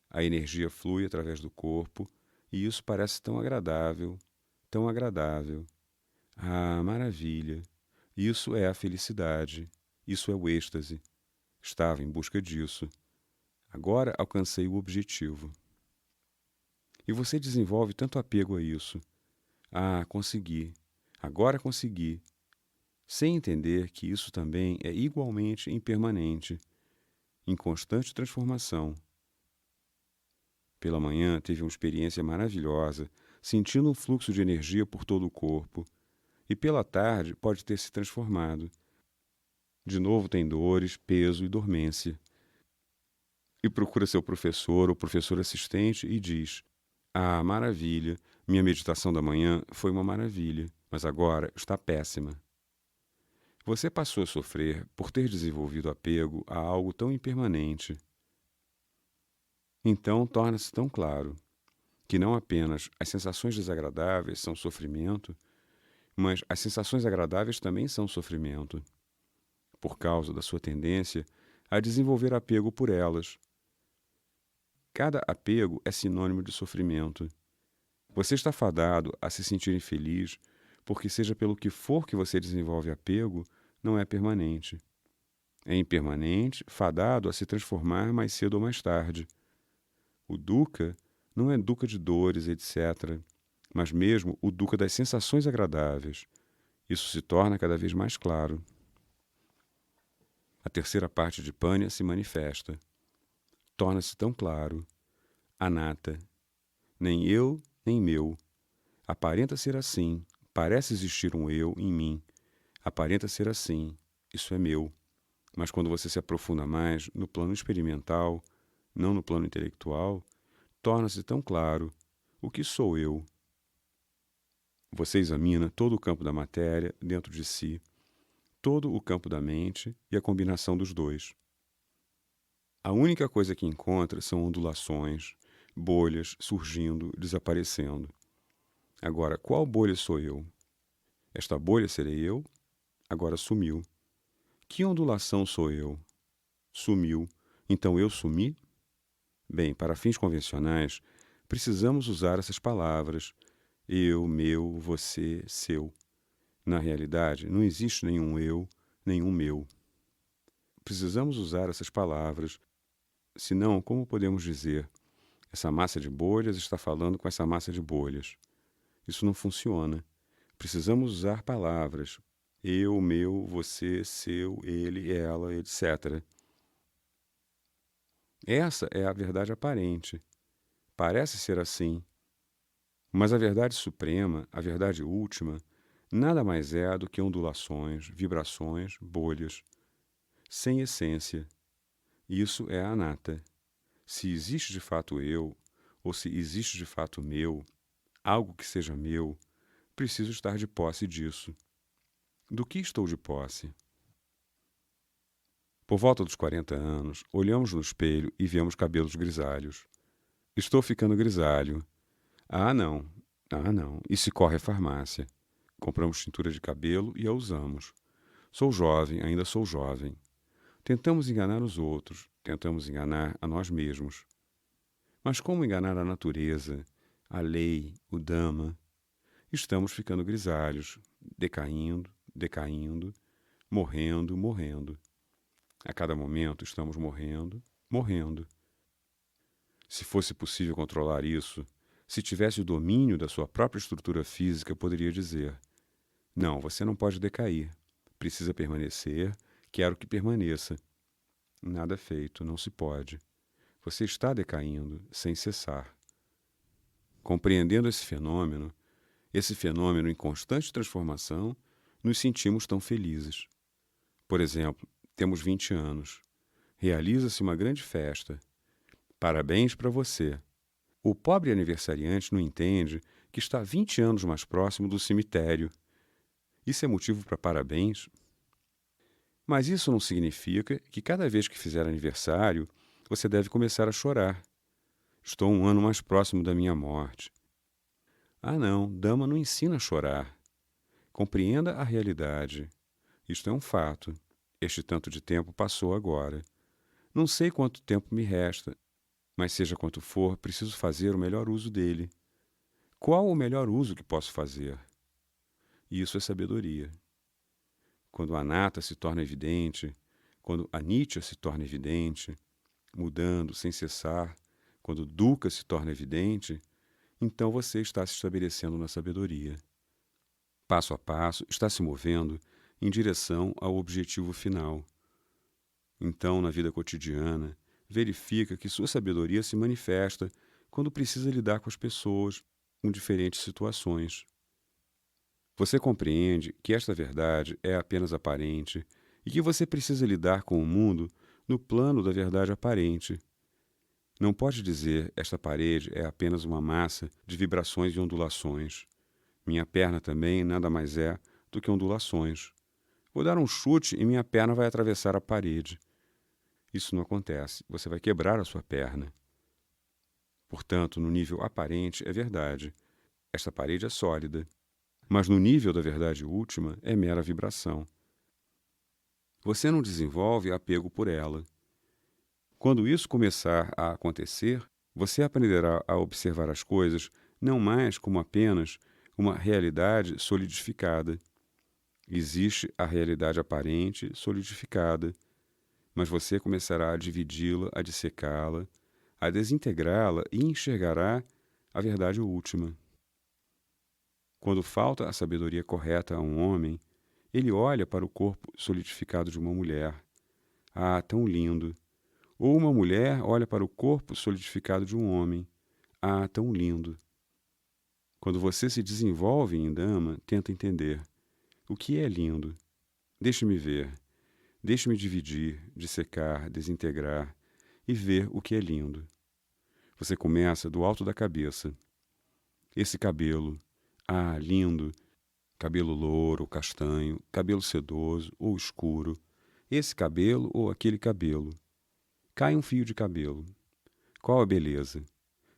Speaker 1: A energia flui através do corpo e isso parece tão agradável, tão agradável. Ah, maravilha! Isso é a felicidade, isso é o êxtase. Estava em busca disso. Agora alcancei o objetivo. E você desenvolve tanto apego a isso. Ah, consegui. Agora consegui. Sem entender que isso também é igualmente impermanente, em constante transformação. Pela manhã teve uma experiência maravilhosa, sentindo um fluxo de energia por todo o corpo, e pela tarde pode ter se transformado. De novo tem dores, peso e dormência. E procura seu professor ou professor assistente e diz: Ah, maravilha, minha meditação da manhã foi uma maravilha, mas agora está péssima. Você passou a sofrer por ter desenvolvido apego a algo tão impermanente. Então torna-se tão claro que não apenas as sensações desagradáveis são sofrimento, mas as sensações agradáveis também são sofrimento, por causa da sua tendência a desenvolver apego por elas. Cada apego é sinônimo de sofrimento. Você está fadado a se sentir infeliz porque, seja pelo que for que você desenvolve apego, não é permanente. É impermanente, fadado a se transformar mais cedo ou mais tarde. O dukkha não é dukkha de dores, etc., mas mesmo o dukkha das sensações agradáveis. Isso se torna cada vez mais claro. A terceira parte de Panya se manifesta. Torna-se tão claro. Anatta. Nem eu, nem meu. Aparenta ser assim. Parece existir um eu em mim. Aparenta ser assim. Isso é meu. Mas quando você se aprofunda mais no plano experimental, não no plano intelectual, torna-se tão claro. O que sou eu? Você examina todo o campo da matéria dentro de si, todo o campo da mente e a combinação dos dois. A única coisa que encontra são ondulações, bolhas surgindo, desaparecendo. Agora, qual bolha sou eu? Esta bolha serei eu? Agora sumiu. Que ondulação sou eu? Sumiu. Então eu sumi? Bem, para fins convencionais, precisamos usar essas palavras: eu, meu, você, seu. Na realidade, não existe nenhum eu, nenhum meu. Precisamos usar essas palavras, senão, como podemos dizer, essa massa de bolhas está falando com essa massa de bolhas? Isso não funciona. Precisamos usar palavras: eu, meu, você, seu, ele, ela, etc. Essa é a verdade aparente. Parece ser assim. Mas a verdade suprema, a verdade última, nada mais é do que ondulações, vibrações, bolhas, sem essência. Isso é a anatta. Se existe de fato eu, ou se existe de fato meu, algo que seja meu, preciso estar de posse disso. Do que estou de posse? Por volta dos 40 anos, olhamos no espelho e vemos cabelos grisalhos. Estou ficando grisalho. Ah, não. Ah, não. E se corre à farmácia. Compramos tintura de cabelo e a usamos. Sou jovem, ainda sou jovem. Tentamos enganar os outros, tentamos enganar a nós mesmos. Mas como enganar a natureza, a lei, o Dhamma? Estamos ficando grisalhos, decaindo, decaindo, morrendo, morrendo. A cada momento estamos morrendo, morrendo. Se fosse possível controlar isso, se tivesse o domínio da sua própria estrutura física, poderia dizer: não, você não pode decair. Precisa permanecer, quero que permaneça. Nada feito, não se pode. Você está decaindo, sem cessar. Compreendendo esse fenômeno em constante transformação, nos sentimos tão felizes. Por exemplo, temos 20 anos. Realiza-se uma grande festa. Parabéns para você. O pobre aniversariante não entende que está 20 anos mais próximo do cemitério. Isso é motivo para parabéns? Mas isso não significa que cada vez que fizer aniversário, você deve começar a chorar. Estou um ano mais próximo da minha morte. Ah, não, dama não ensina a chorar. Compreenda a realidade. Isto é um fato. Este tanto de tempo passou agora. Não sei quanto tempo me resta, mas seja quanto for, preciso fazer o melhor uso dele. Qual o melhor uso que posso fazer? Isso é sabedoria. Quando a anatta se torna evidente, quando a anicca se torna evidente, mudando sem cessar, quando o dukkha se torna evidente, então você está se estabelecendo na sabedoria. Passo a passo, está se movendo em direção ao objetivo final. Então, na vida cotidiana, verifica que sua sabedoria se manifesta quando precisa lidar com as pessoas com diferentes situações. Você compreende que esta verdade é apenas aparente e que você precisa lidar com o mundo no plano da verdade aparente. Não pode dizer, esta parede é apenas uma massa de vibrações e ondulações. Minha perna também nada mais é do que ondulações. Vou dar um chute e minha perna vai atravessar a parede. Isso não acontece. Você vai quebrar a sua perna. Portanto, no nível aparente é verdade. Esta parede é sólida. Mas no nível da verdade última é mera vibração. Você não desenvolve apego por ela. Quando isso começar a acontecer, você aprenderá a observar as coisas não mais como apenas uma realidade solidificada. Existe a realidade aparente solidificada, mas você começará a dividi-la, a dissecá-la, a desintegrá-la e enxergará a verdade última. Quando falta a sabedoria correta a um homem, ele olha para o corpo solidificado de uma mulher. Ah, tão lindo! Ou uma mulher olha para o corpo solidificado de um homem. Ah, tão lindo! Quando você se desenvolve em Dhamma, tenta entender. O que é lindo? Deixe-me ver. Deixe-me dividir, dissecar, desintegrar e ver o que é lindo. Você começa do alto da cabeça. Esse cabelo, ah, lindo, cabelo louro ou castanho, cabelo sedoso ou escuro, esse cabelo ou aquele cabelo. Cai um fio de cabelo. Qual a beleza?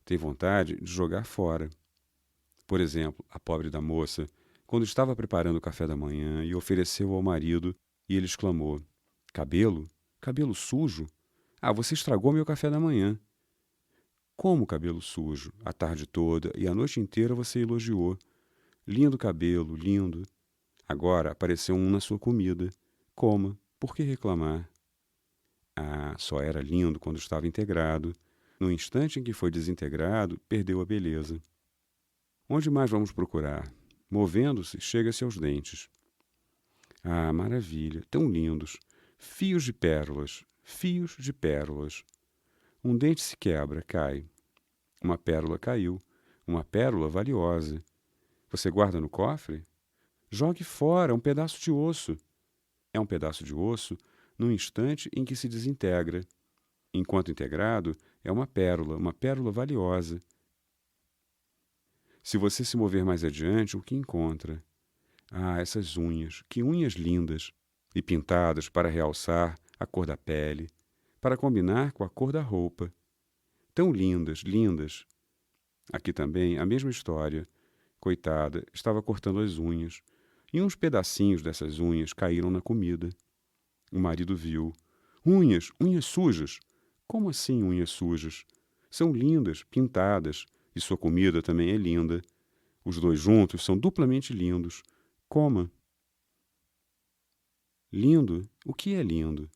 Speaker 1: Tem vontade de jogar fora. Por exemplo, a pobre da moça, quando estava preparando o café da manhã e ofereceu ao marido, e ele exclamou: Cabelo? Cabelo sujo? Ah, você estragou meu café da manhã. Como cabelo sujo? A tarde toda e a noite inteira você elogiou. Lindo cabelo, lindo. Agora apareceu um na sua comida. Coma. Por que reclamar? Ah, só era lindo quando estava integrado. No instante em que foi desintegrado, perdeu a beleza. Onde mais vamos procurar? Movendo-se, chega-se aos dentes. Ah, maravilha, tão lindos. Fios de pérolas, fios de pérolas. Um dente se quebra, cai. Uma pérola caiu. Uma pérola valiosa. Você guarda no cofre? Jogue fora, é um pedaço de osso. É um pedaço de osso no instante em que se desintegra. Enquanto integrado, é uma pérola valiosa. Se você se mover mais adiante, o que encontra? Ah, essas unhas, que unhas lindas! E pintadas para realçar a cor da pele, para combinar com a cor da roupa. Tão lindas, lindas! Aqui também a mesma história. Coitada, estava cortando as unhas, e uns pedacinhos dessas unhas caíram na comida. O marido viu. Unhas, unhas sujas! Como assim unhas sujas? São lindas, pintadas, e sua comida também é linda. Os dois juntos são duplamente lindos. Coma. Lindo? O que é lindo?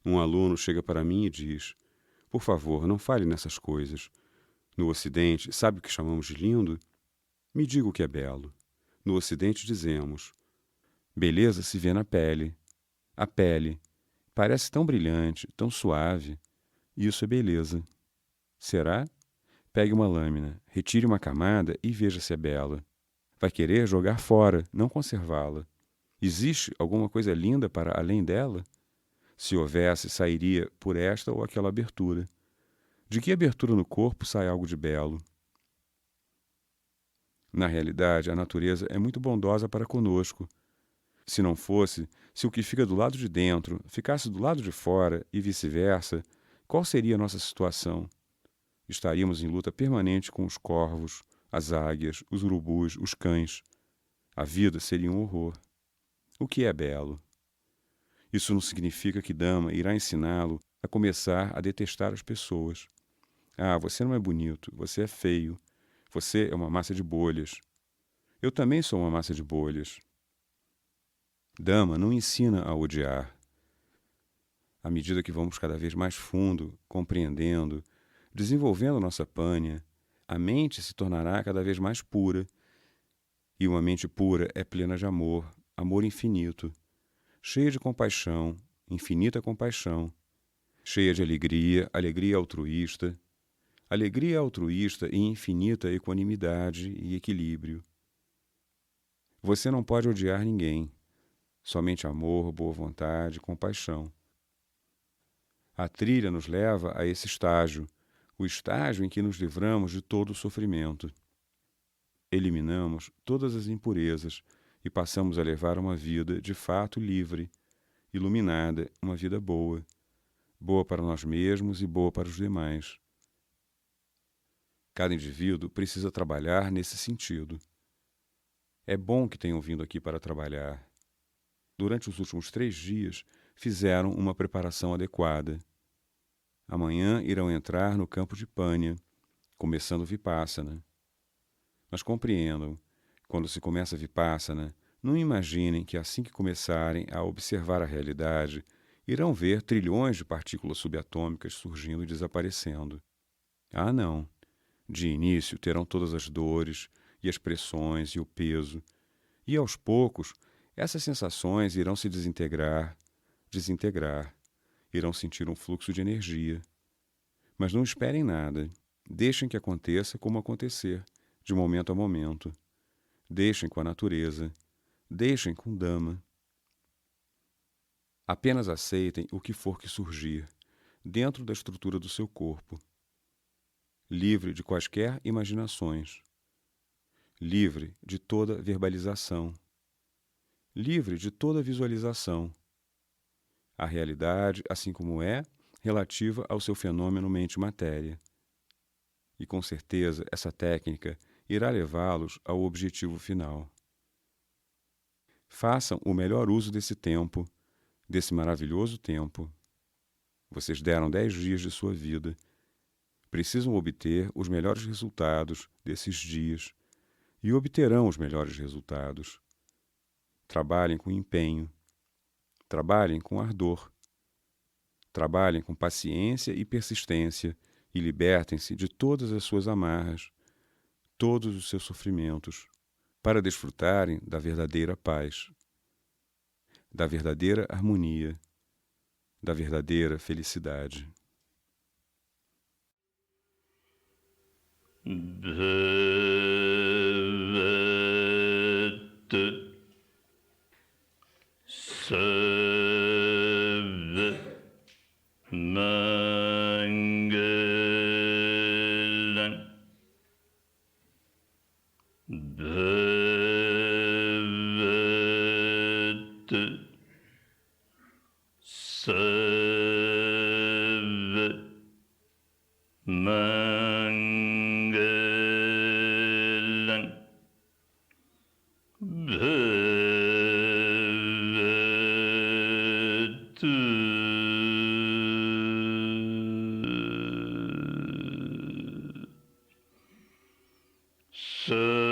Speaker 1: Um aluno chega para mim e diz: Por favor, não fale nessas coisas. No Ocidente, sabe o que chamamos de lindo? Me diga o que é belo. No Ocidente dizemos: beleza se vê na pele. A pele parece tão brilhante, tão suave. Isso é beleza. Será? Pegue uma lâmina, retire uma camada e veja se é bela. Vai querer jogar fora, não conservá-la. Existe alguma coisa linda para além dela? Se houvesse, sairia por esta ou aquela abertura. De que abertura no corpo sai algo de belo? Na realidade, a natureza é muito bondosa para conosco. Se não fosse, se o que fica do lado de dentro ficasse do lado de fora e vice-versa, qual seria a nossa situação? Estaríamos em luta permanente com os corvos, as águias, os urubus, os cães. A vida seria um horror. O que é belo? Isso não significa que Dhamma irá ensiná-lo a começar a detestar as pessoas. Ah, você não é bonito, você é feio, você é uma massa de bolhas. Eu também sou uma massa de bolhas. Dhamma não ensina a odiar. À medida que vamos cada vez mais fundo, compreendendo, desenvolvendo nossa pânia, a mente se tornará cada vez mais pura. E uma mente pura é plena de amor, amor infinito, cheia de compaixão, infinita compaixão, cheia de alegria, alegria altruísta e infinita equanimidade e equilíbrio. Você não pode odiar ninguém, somente amor, boa vontade, compaixão. A trilha nos leva a esse estágio, o estágio em que nos livramos de todo o sofrimento. Eliminamos todas as impurezas e passamos a levar uma vida de fato livre, iluminada, uma vida boa, boa para nós mesmos e boa para os demais. Cada indivíduo precisa trabalhar nesse sentido. É bom que tenham vindo aqui para trabalhar. Durante os últimos 3 dias, fizeram uma preparação adequada. Amanhã irão entrar no campo de Pânia, começando Vipassana. Mas compreendam, quando se começa Vipassana, não imaginem que assim que começarem a observar a realidade, irão ver trilhões de partículas subatômicas surgindo e desaparecendo. Ah, não! De início terão todas as dores e as pressões e o peso, e aos poucos essas sensações irão se desintegrar, irão sentir um fluxo de energia. Mas não esperem nada, deixem que aconteça como acontecer, de momento a momento. Deixem com a natureza, deixem com Dhamma. Apenas aceitem o que for que surgir, dentro da estrutura do seu corpo. Livre de quaisquer imaginações. Livre de toda verbalização. Livre de toda visualização. A realidade, assim como é, relativa ao seu fenômeno mente-matéria. E com certeza essa técnica irá levá-los ao objetivo final. Façam o melhor uso desse tempo, desse maravilhoso tempo. Vocês deram 10 dias de sua vida. Precisam obter os melhores resultados desses dias e obterão os melhores resultados. Trabalhem com empenho. Trabalhem com ardor. Trabalhem com paciência e persistência e libertem-se de todas as suas amarras, todos os seus sofrimentos, para desfrutarem da verdadeira paz, da verdadeira harmonia, da verdadeira felicidade.
Speaker 2: So